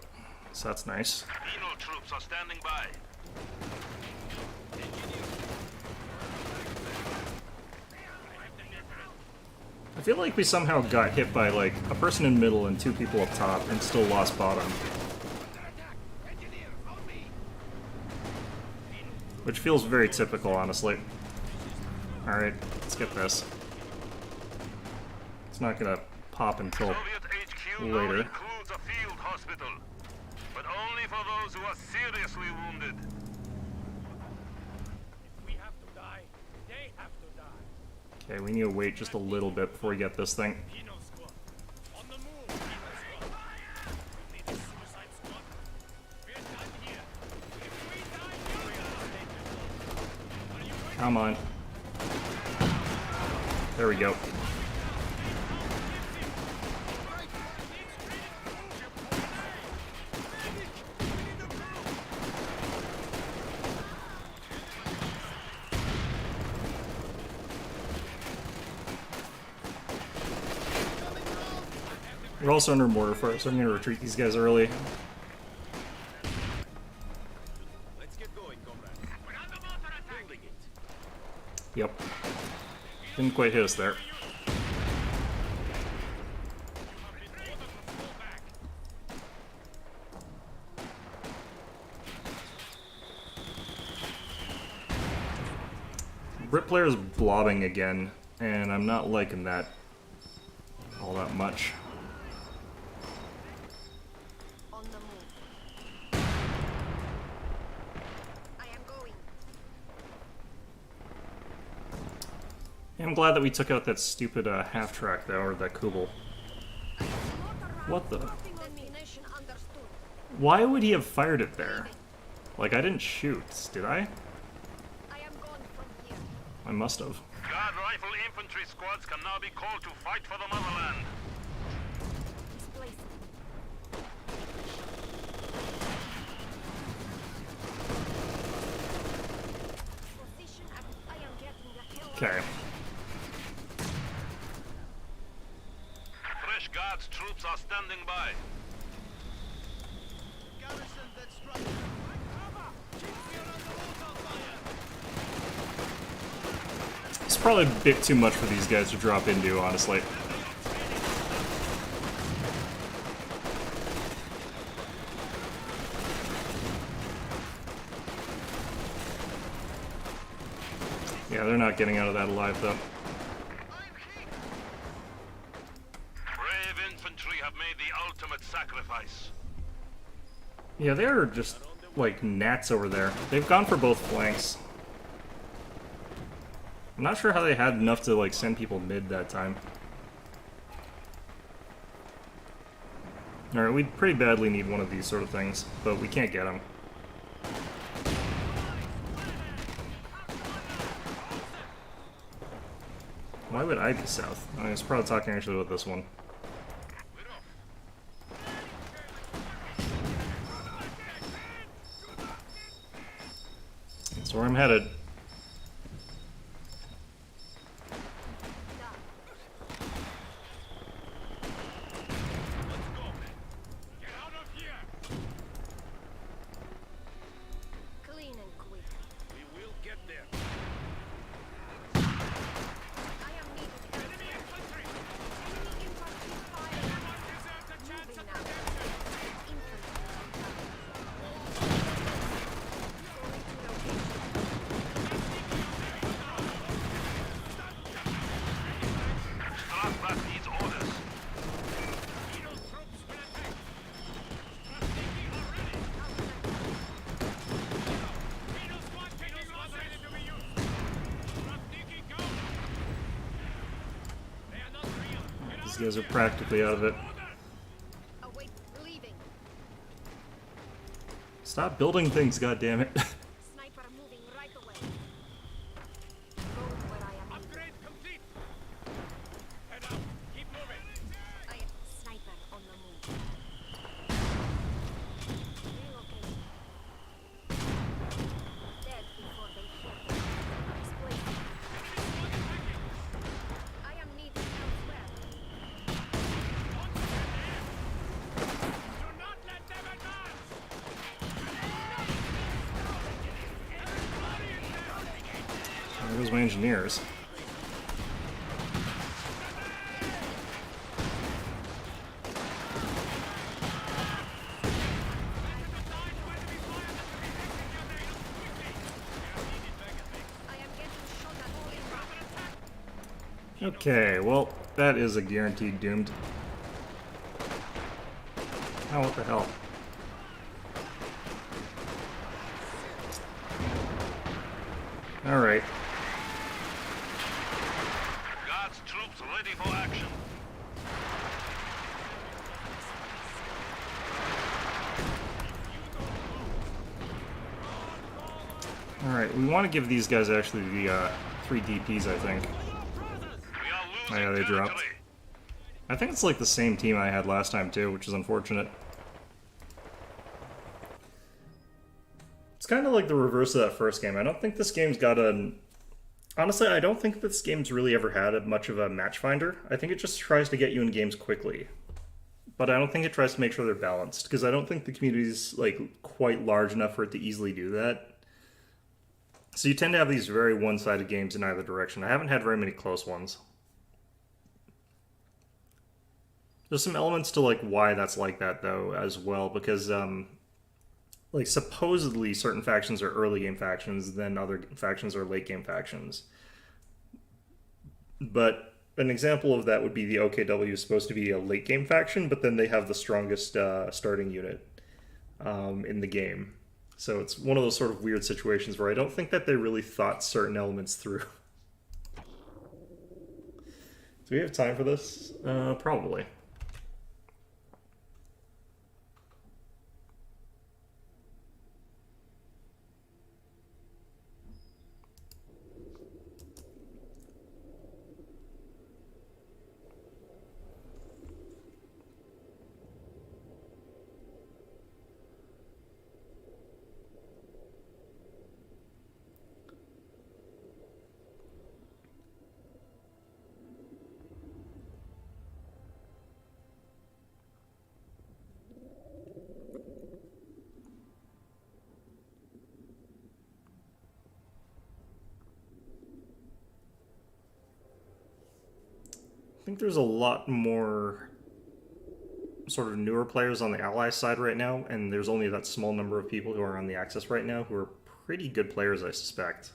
So that's nice. Pino troops are standing by. I feel like we somehow got hit by, like, a person in the middle and two people up top and still lost bottom. Engineers, on me! Which feels very typical, honestly. Alright, let's get this. It's not gonna pop until Soviet HQ now later. includes a field hospital, but only for those who are seriously wounded. If we have to die, they have to die. Okay, we need to wait just a little bit before we get this thing. Pino squad. On the move, Pino squad. We need a suicide squad. We're done here. If we die here, we are taken. Are you ready? Come on. There we go. We're also under mortar fire, so I'm going to retreat these guys early. Let's get going, comrade. We're under mortar attack. Building it. Yep. Didn't quite hit us there. Brit player is blobbing again, and I'm not liking that all that much. On the move. I am going. I'm glad that we took out that stupid half track though, or that Kubel. What the? Destination understood. Why would he have fired it there? Like, I didn't shoot, did I? I am gone from here. I must have. Guard rifle infantry squads can now be called to fight for the motherland. Displaced. Position I am getting the hell out. Okay. Fresh Guards troops are standing by. Garrison that struck. Cover! Keep clear on the mortar fire! It's probably a bit too much for these guys to drop into, honestly. Yeah, they're not getting out of that alive, though. Brave infantry have made the ultimate sacrifice. Yeah, they're just, like, gnats over there. They've gone for both flanks. I'm not sure how they had enough to, like, send people mid that time. Alright, we pretty badly need one of these sort of things, but we can't get them. Why would I be south? I was probably talking actually about this one. That's where I'm headed. Clean and quick. We will get there. I am needed. Enemy infantry fire. Moving now. Infantry. Going to location. Strasbourg needs orders. These guys are practically out of it. Await. Leaving. Stop building things, goddammit. Sniper moving right away. Going where I am needed. Upgrade complete. Head up. Keep moving. I am sniper on the move. Relocating. Dead before they hit. Displaced. I am needed elsewhere. Do not let them advance. There goes my engineers. I am getting shot at all in. Okay, well, that is a guaranteed doomed. Oh, what the hell? Alright. Guards troops ready for action. Alright, we want to give these guys actually the 3 DPs, I think. We are Oh, losing yeah, they dropped. territory. I think it's like the same team I had last time too, which is unfortunate. It's kind of like the reverse of that first game. I don't think this game's got an... Honestly, I don't think this game's really ever had much of a match finder. I think it just tries to get you in games quickly. But I don't think it tries to make sure they're balanced, because I don't think the community's like quite large enough for it to easily do that. So you tend to have these very one-sided games in either direction. I haven't had very many close ones. There's some elements to like why that's like that though as well, because like supposedly certain factions are early game factions, then other factions are late game factions. But an example of that would be the OKW is supposed to be a late game faction, but then they have the strongest starting unit in the game. So it's one of those sort of weird situations where I don't think that they really thought certain elements through. Do we have time for this? Probably. I think there's a lot more sort of newer players on the Ally side right now, and there's only that small number of people who are on the Axis right now who are pretty good players, I suspect.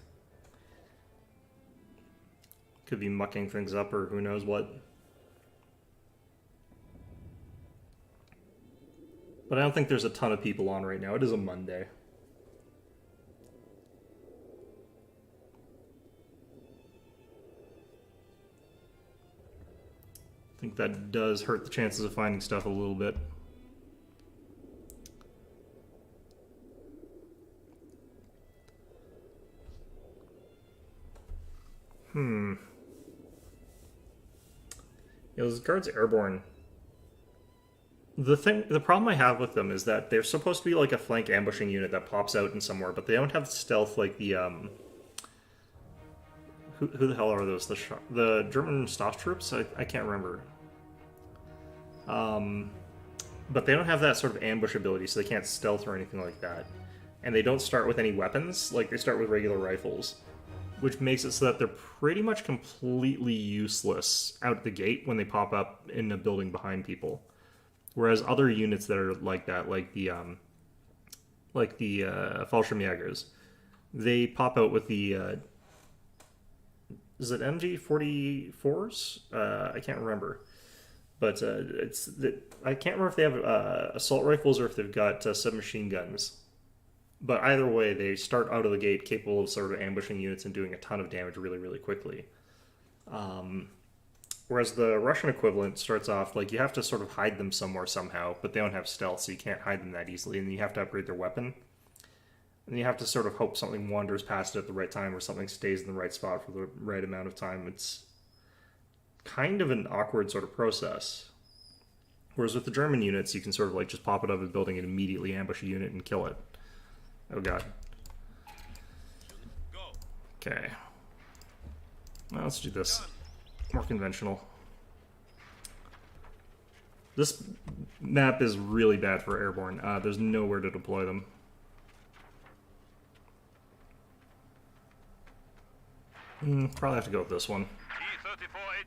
Could be mucking things up or who knows what. But I don't think there's a ton of people on right now. It is a Monday. I think that does hurt the chances of finding stuff a little bit. Yeah, those guards airborne. The problem I have with them is that they're supposed to be like a flank ambushing unit that pops out in somewhere, but they don't have stealth like the Who the hell are those? The German Stoff troops? I can't remember. But they don't have that sort of ambush ability, so they can't stealth or anything like that. And they don't start with any weapons, like they start with regular rifles. Which makes it so that they're pretty much completely useless out the gate when they pop up in a building behind people. Whereas other units that are like that, like the Fallschirmjägers, they pop out with the is it MG-44s? I can't remember, but I can't remember if they have assault rifles or if they've got submachine guns. But either way, they start out of the gate capable of sort of ambushing units and doing a ton of damage really, really quickly. Whereas the Russian equivalent starts off like you have to sort of hide them somewhere somehow, but they don't have stealth, so you can't hide them that easily, and you have to upgrade their weapon. And you have to sort of hope something wanders past it at the right time or something stays in the right spot for the right amount of time. It's kind of an awkward sort of process. Whereas with the German units, you can sort of like just pop it out of a building and immediately ambush a unit and kill it. Oh god. Okay. Well, let's do this. More conventional. This map is really bad for airborne. There's nowhere to deploy them. Probably have to go with this one.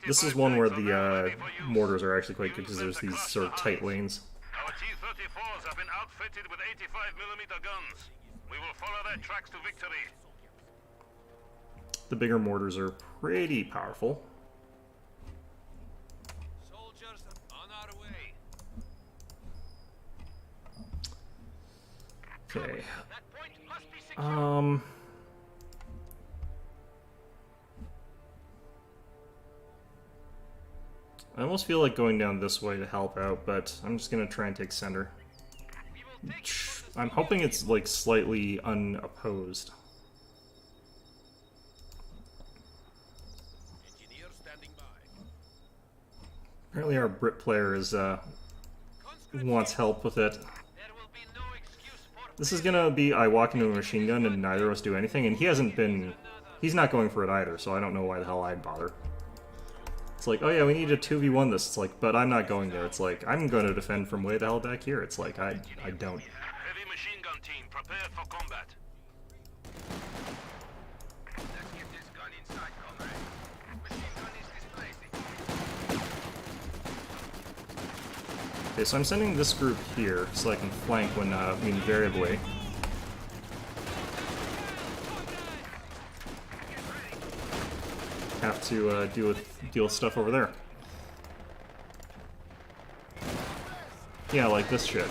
This is one where the mortars are actually quite good because there's these sort of tight lanes. Our T-34s have been outfitted with 85mm guns. We will follow their tracks to victory. The bigger mortars are pretty powerful. Soldiers on our way. Okay. That point must be secured. I almost feel like going down this way to help out, but I'm just gonna try and take center. I'm hoping it's like slightly unopposed. Engineer standing by. Apparently our Brit player is wants help with it. There will be no excuse for This is gonna be I walk into a machine gun and neither of us do anything, and he's not going for it either, so I don't know why the hell I'd bother. It's like, oh yeah, we need to 2v1 this. It's like, but I'm not going there. It's like, I'm going to defend from way the hell back here. It's like, I don't. heavy machine gun team prepared for combat. Okay, so I'm sending this group here so I can flank when, invariably. Have to deal with stuff over there. Yeah, like this shit.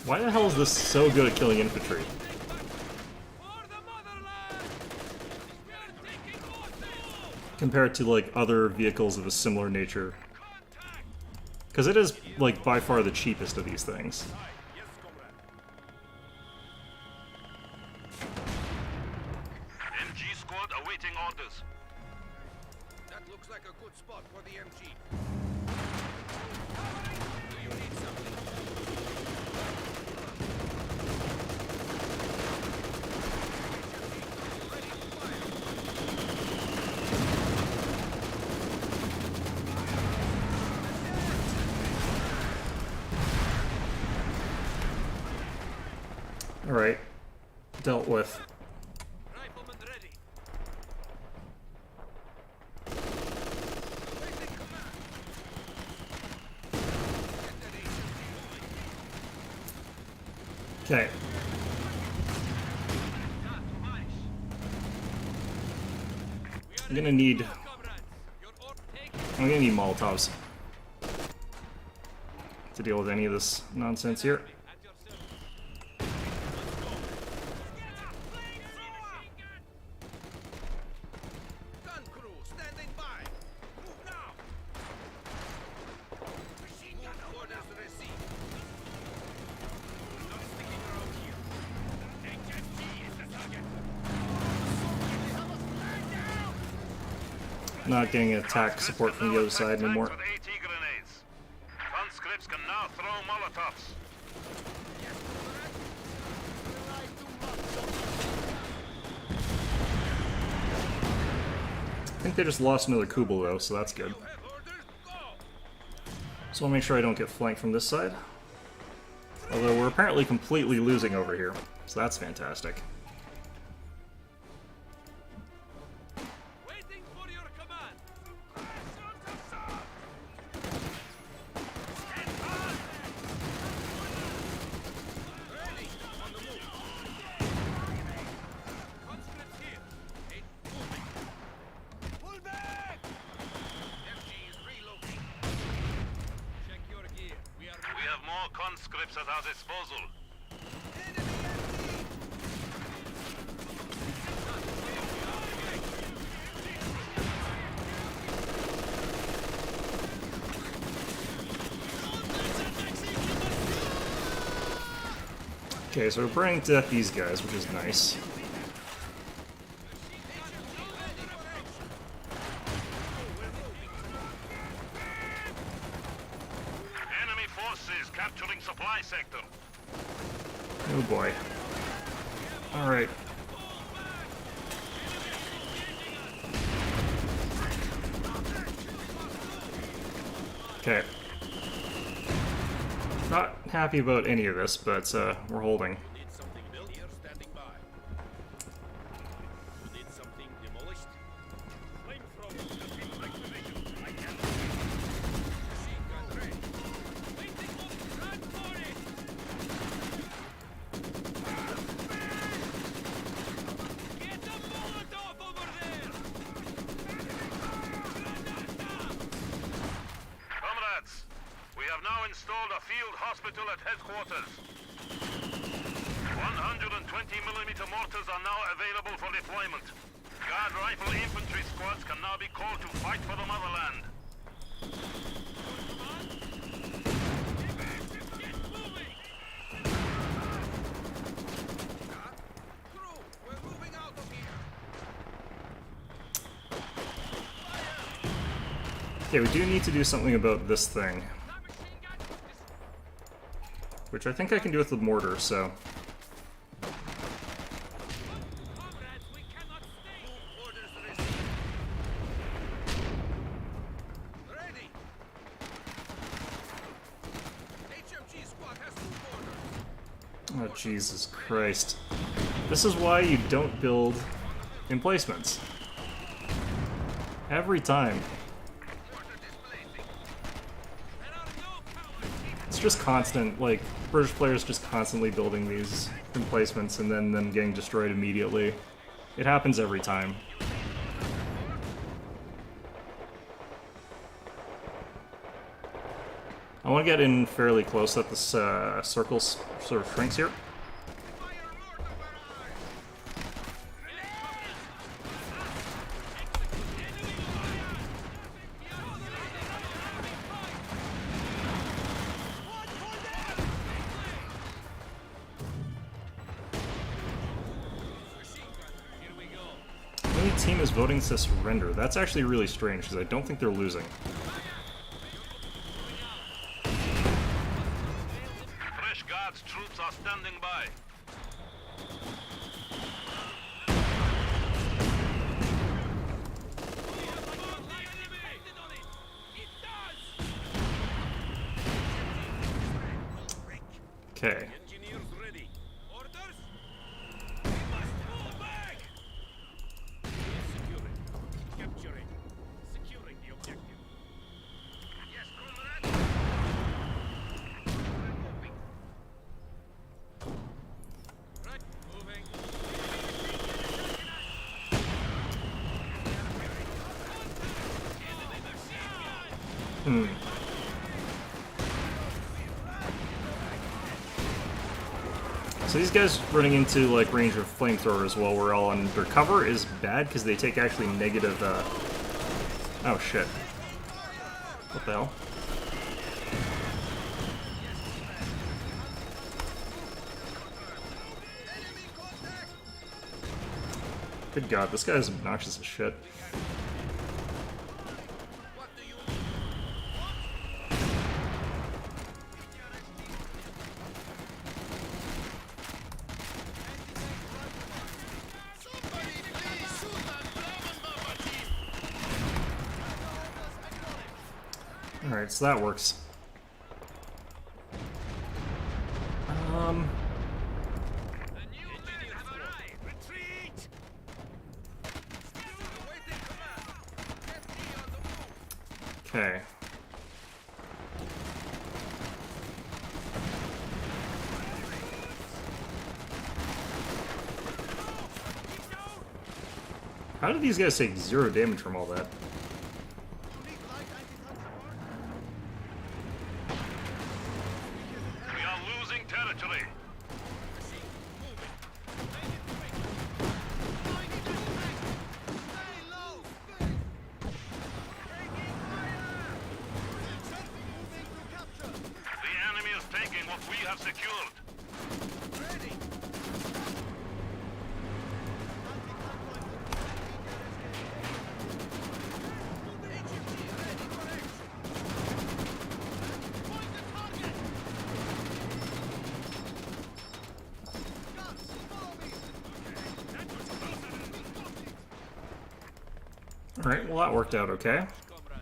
Why the hell is this so good at killing infantry? Compared to, like, other vehicles of a similar nature. Because it is, like, by far the cheapest of these things. MG squad awaiting orders. That looks like a good spot for the MG. Do you need something? Ready to fire. Alright. Dealt with. Rifleman ready. Okay. I'm gonna need Molotovs to deal with any of this nonsense here. Gun crew standing by. Move now. Machine gun orders received. No sticking around here. HMG is the target. Not getting attack support from the other side anymore. With AT grenades. Conscripts can now throw Molotovs. I think they just lost another Kubel though, so that's good. You have orders? Go. So I'll make sure I don't get flanked from this side. Although we're apparently completely losing over here, so that's fantastic. Waiting for your command. Ready. On the move. Conscripts here. Eight moving. Pull back. MG is reloading. Check your gear. We are We have more conscripts at our disposal. enemy MG. Okay, so we're bringing to death these guys, which is nice. Enemy forces capturing supply sector. Oh boy. Alright. Okay. Not happy about any of this, but we're holding. Need something built here, standing by. You need something demolished? Flamethrower, activation. I can. Machine gun ready. Waiting on run for it. Get the Molotov over there. Comrades, we have now installed a field hospital at headquarters. 120mm mortars are now available for deployment. Guard rifle infantry squads can now be called to fight for the motherland. Get moving. Crew, we're moving out of here. Okay, we do need to do something about this thing. Which I think I can do with the mortar, so... Comrades, we cannot stay. Orders received. Ready. HMG squad has two orders. Oh, Jesus Christ. This is why you don't build emplacements. Every time. It's just constant, like, British players just constantly building these emplacements and then them getting destroyed immediately. It happens every time. I want to get in fairly close that this circle sort of shrinks here. The team is voting to surrender. That's actually really strange because I don't think they're losing. Fresh Guards troops are standing by. Okay. Engineers ready. Orders? We must move back! Securing. Capturing. Securing the objective. Yes, comrade. Moving. Right. Moving. So these guys running into like range of flamethrowers while we're all under cover is bad because they take actually negative. Oh shit! What the hell? Good God, this guy is obnoxious as shit. What do you Somebody please shoot that Brahman team! All right, so that works. The new men have arrived. Retreat! Awaiting command. FD on the move. Okay. How did these guys take 0 damage from all that? We are losing territory. The enemy is taking what we have secured. All right, well that worked out okay. Comrades.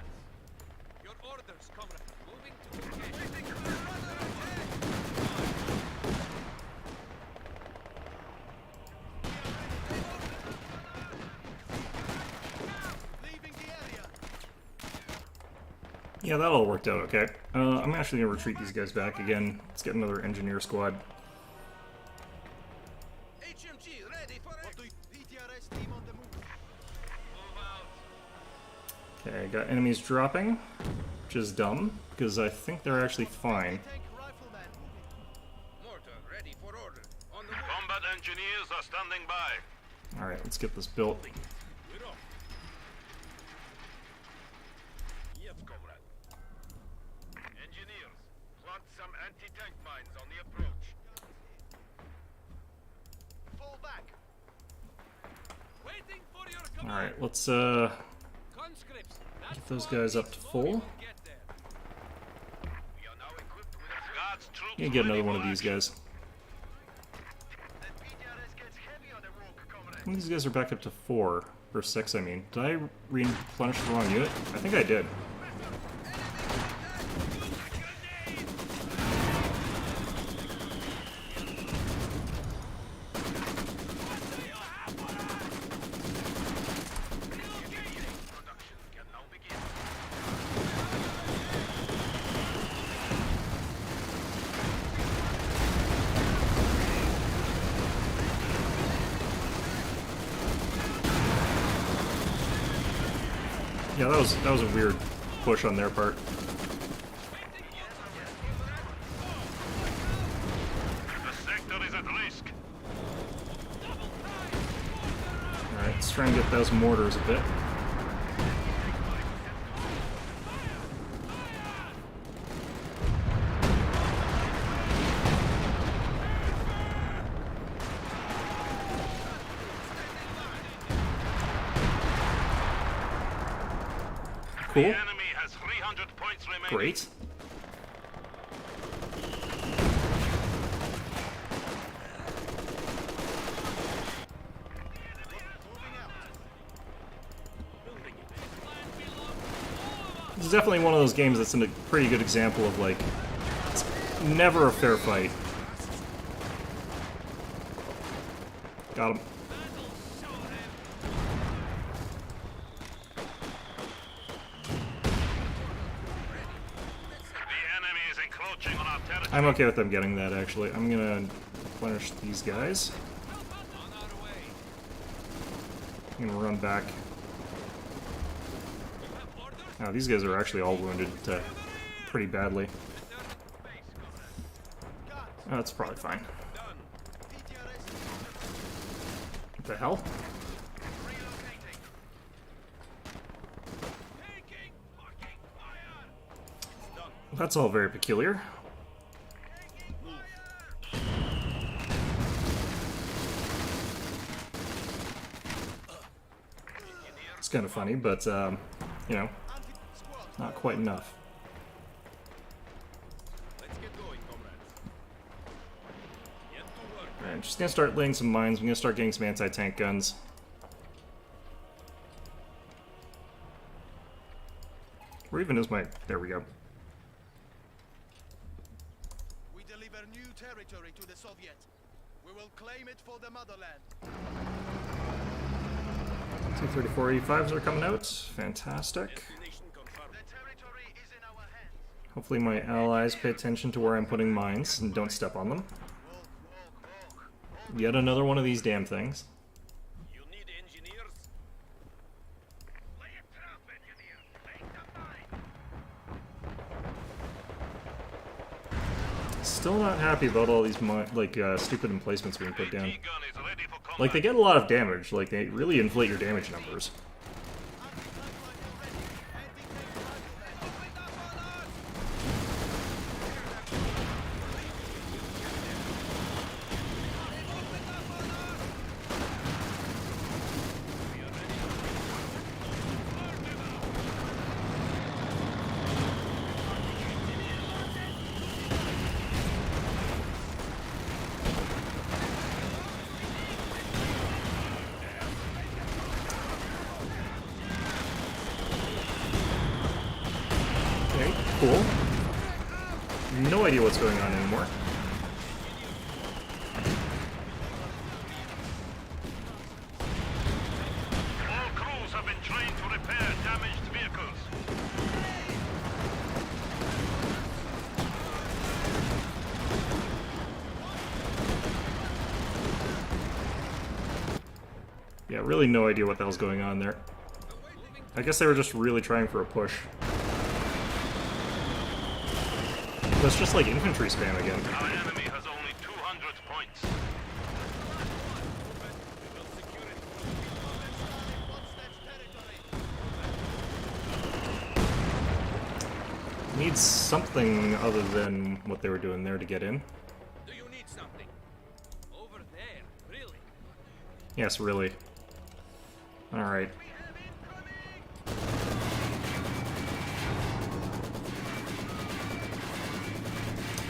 Your orders, comrade. Moving to engage. Leaving the area. Yeah, that all worked out okay. I'm actually gonna retreat these guys back again. Let's get another engineer squad. HMG ready for action. PTRS team on the move. Move out. Okay, got enemies dropping, which is dumb because I think they're actually fine. Tank rifleman moving. Mortar ready for order. On the move. Combat engineers are standing by. All right, let's get this built. We're off. Yes, comrade. Engineers, plant some anti-tank mines on the approach. Fall back. Waiting for your command. All right, let's Conscripts. get those guys up to full. Get there. We are now equipped with Guards troops. Gonna get another ready one for of these action. guys. The PTRS gets heavy on the rock, comrade. I think these guys are back up to 4 or 6. I mean, did I replenish the wrong unit? I think I did. Yeah, that was a weird push on their part. The sector is at risk. Alright, let's try and get those mortars a bit. Cool. The enemy has 300 points remaining. Great. This is definitely one of those games that's a pretty good example of, like, it's never a fair fight. Got him. The enemy is encroaching on our territory. I'm okay with them getting that, actually. I'm gonna replenish these guys. I'm gonna run back. Oh, these guys are actually all wounded pretty badly. Oh, that's probably fine. What the hell? That's all very peculiar. It's kind of funny, but, you know, not quite enough. Let's get going, comrades. Get to work. Alright, I'm just gonna start laying some mines. I'm gonna start getting some anti-tank guns. Where even is my... There we go. We deliver new territory to the Soviets. We will claim it for the motherland. 234-85s are coming out. Fantastic. Destination confirmed. The territory is in our hands. Hopefully my allies pay attention to where I'm putting mines and don't step on them. Walk, walk, walk. Yet another one of these damn things. You need engineers? Lay a trap, engineer. Lay the mine. Still not happy about all these stupid emplacements being put down. AT gun is ready for combat. Like, they get a lot of damage. Like, they really inflate your damage numbers. Okay, cool. No idea what's going on anymore. All crews have been trained to repair damaged vehicles. Yeah, really no idea what the hell's going on there. I guess they were just really trying for a push. That's just like infantry spam again. Our enemy has only 200 points. Needs something other than what they were doing there to get in. Do you need something? Over there, really? Yes, really. Alright.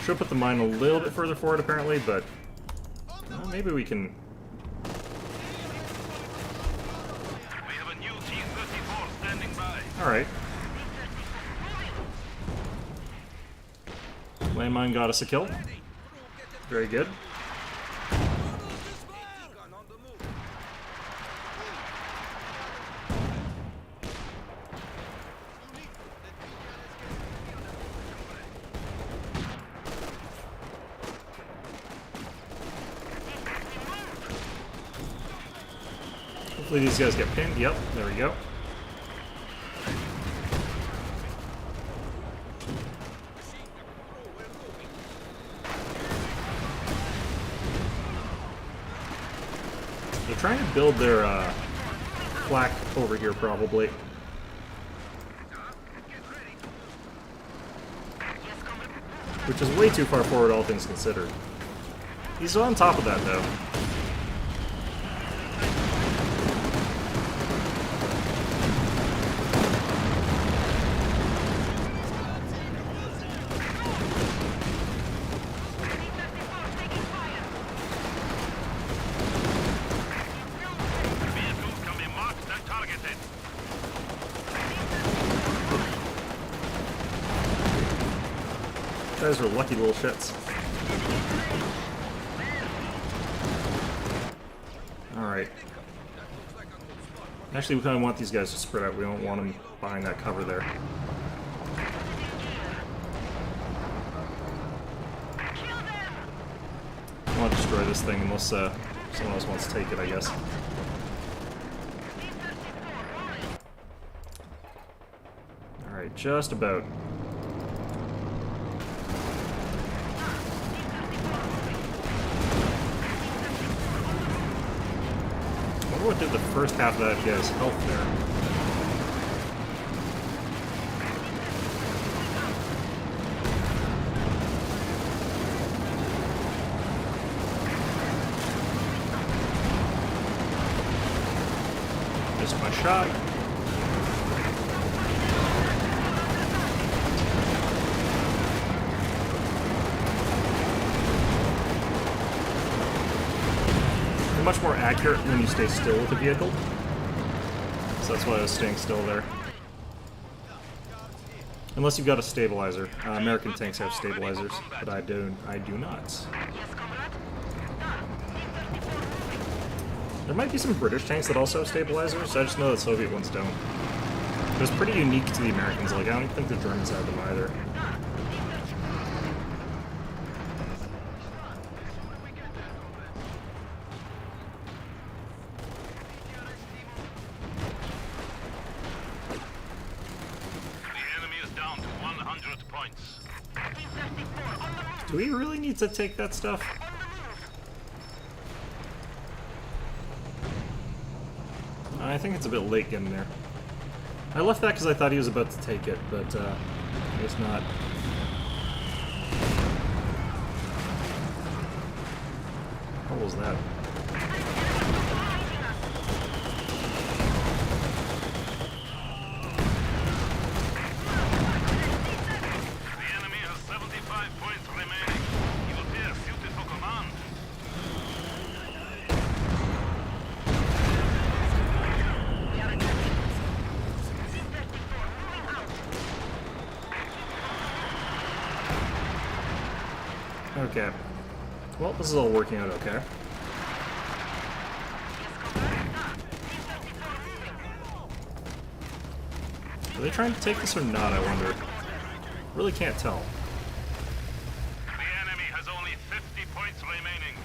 Should put the mine a little bit further forward, apparently, but maybe we can... We have a new T-34 standing by. Alright. Landmine got us a kill. Very good. Gun on the move. Hopefully these guys get pinned. Yep, there we go. trying to build their flak over here, probably. Which is way too far forward, all things considered. He's on top of that, though. Vehicles can be marked and targeted. You guys are lucky little shits. Alright. Actually, we kind of want these guys to spread out. We don't want them behind that cover there. I want to destroy this thing unless someone else wants to take it, I guess. Alright, just about. I wonder what did the first half of that guy's health there. Missed my shot. You're much more accurate when you stay still with the vehicle. So that's why I was staying still there. Unless you've got a stabilizer. American tanks have stabilizers, but I do not. There might be some British tanks that also have stabilizers. I just know that Soviet ones don't. It was pretty unique to the Americans. Like, I don't think the Germans had them either. The enemy is down to 100 points. Do we really need to take that stuff? I think it's a bit late getting there. I left that because I thought he was about to take it, but I guess not. What was that? The enemy has 75 points remaining. He will be suited for command. Okay. Well, this is all working out okay. Are they trying to take this or not, I wonder? Really can't tell. The enemy has only 50 points remaining.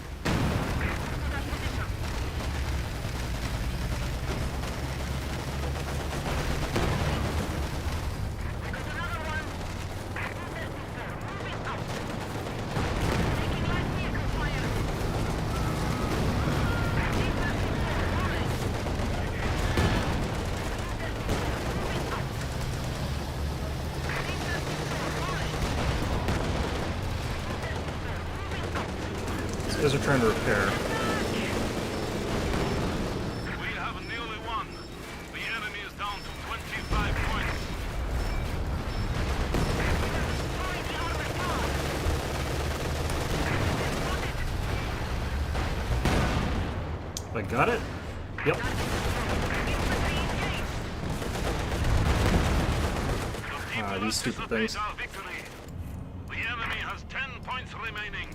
These guys are trying to repair. We have nearly won. The enemy is down to 25 points. I got it? Yep. These stupid things. Our victory. The enemy has 10 points remaining.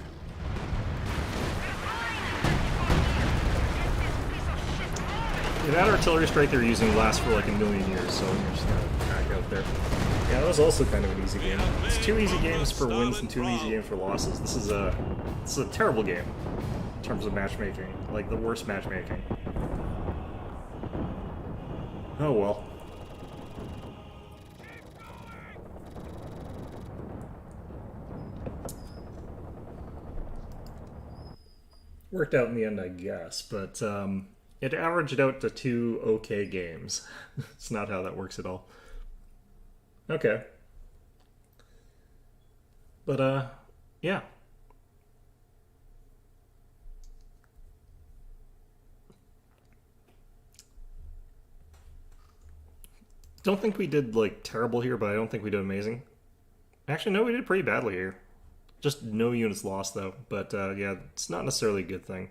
Yeah, that artillery strike they're using lasts for like a million years, so you're just gonna crack out there. Yeah, that was also kind of an easy game. It's 2 easy games for wins and 2 easy games for losses. This is a terrible game in terms of matchmaking, like the worst matchmaking. Oh well. Worked out in the end, I guess, but It averaged out to 2 okay games. It's not how that works at all. Okay. But, yeah. Don't think we did, like, terrible here, but I don't think we did amazing. Actually, no, we did pretty badly here. Just no units lost, though. But, yeah, it's not necessarily a good thing.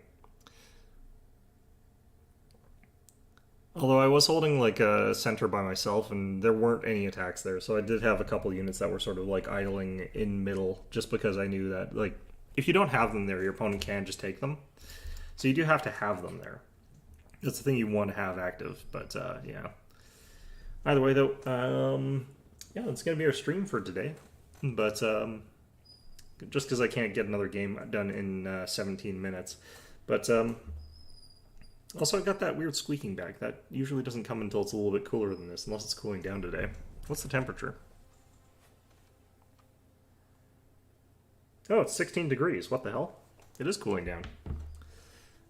Although I was holding, like, a center by myself, and there weren't any attacks there, so I did have a couple units that were sort of, like, idling in middle, just because I knew that, like, if you don't have them there, your opponent can just take them. So you do have to have them there. That's the thing you want to have active, but, yeah. Either way, though, yeah, it's going to be our stream for today. But just because I can't get another game done in 17 minutes. But also, I got that weird squeaking back. That usually doesn't come until it's a little bit cooler than this, unless it's cooling down today. What's the temperature? Oh, it's 16 degrees. What the hell? It is cooling down. It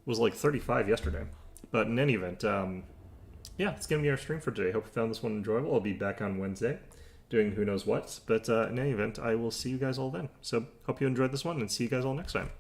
was like 35 yesterday. But in any event, yeah, it's going to be our stream for today. Hope you found this one enjoyable. I'll be back on Wednesday doing who knows what. But in any event, I will see you guys all then. So hope you enjoyed this one and see you guys all next time.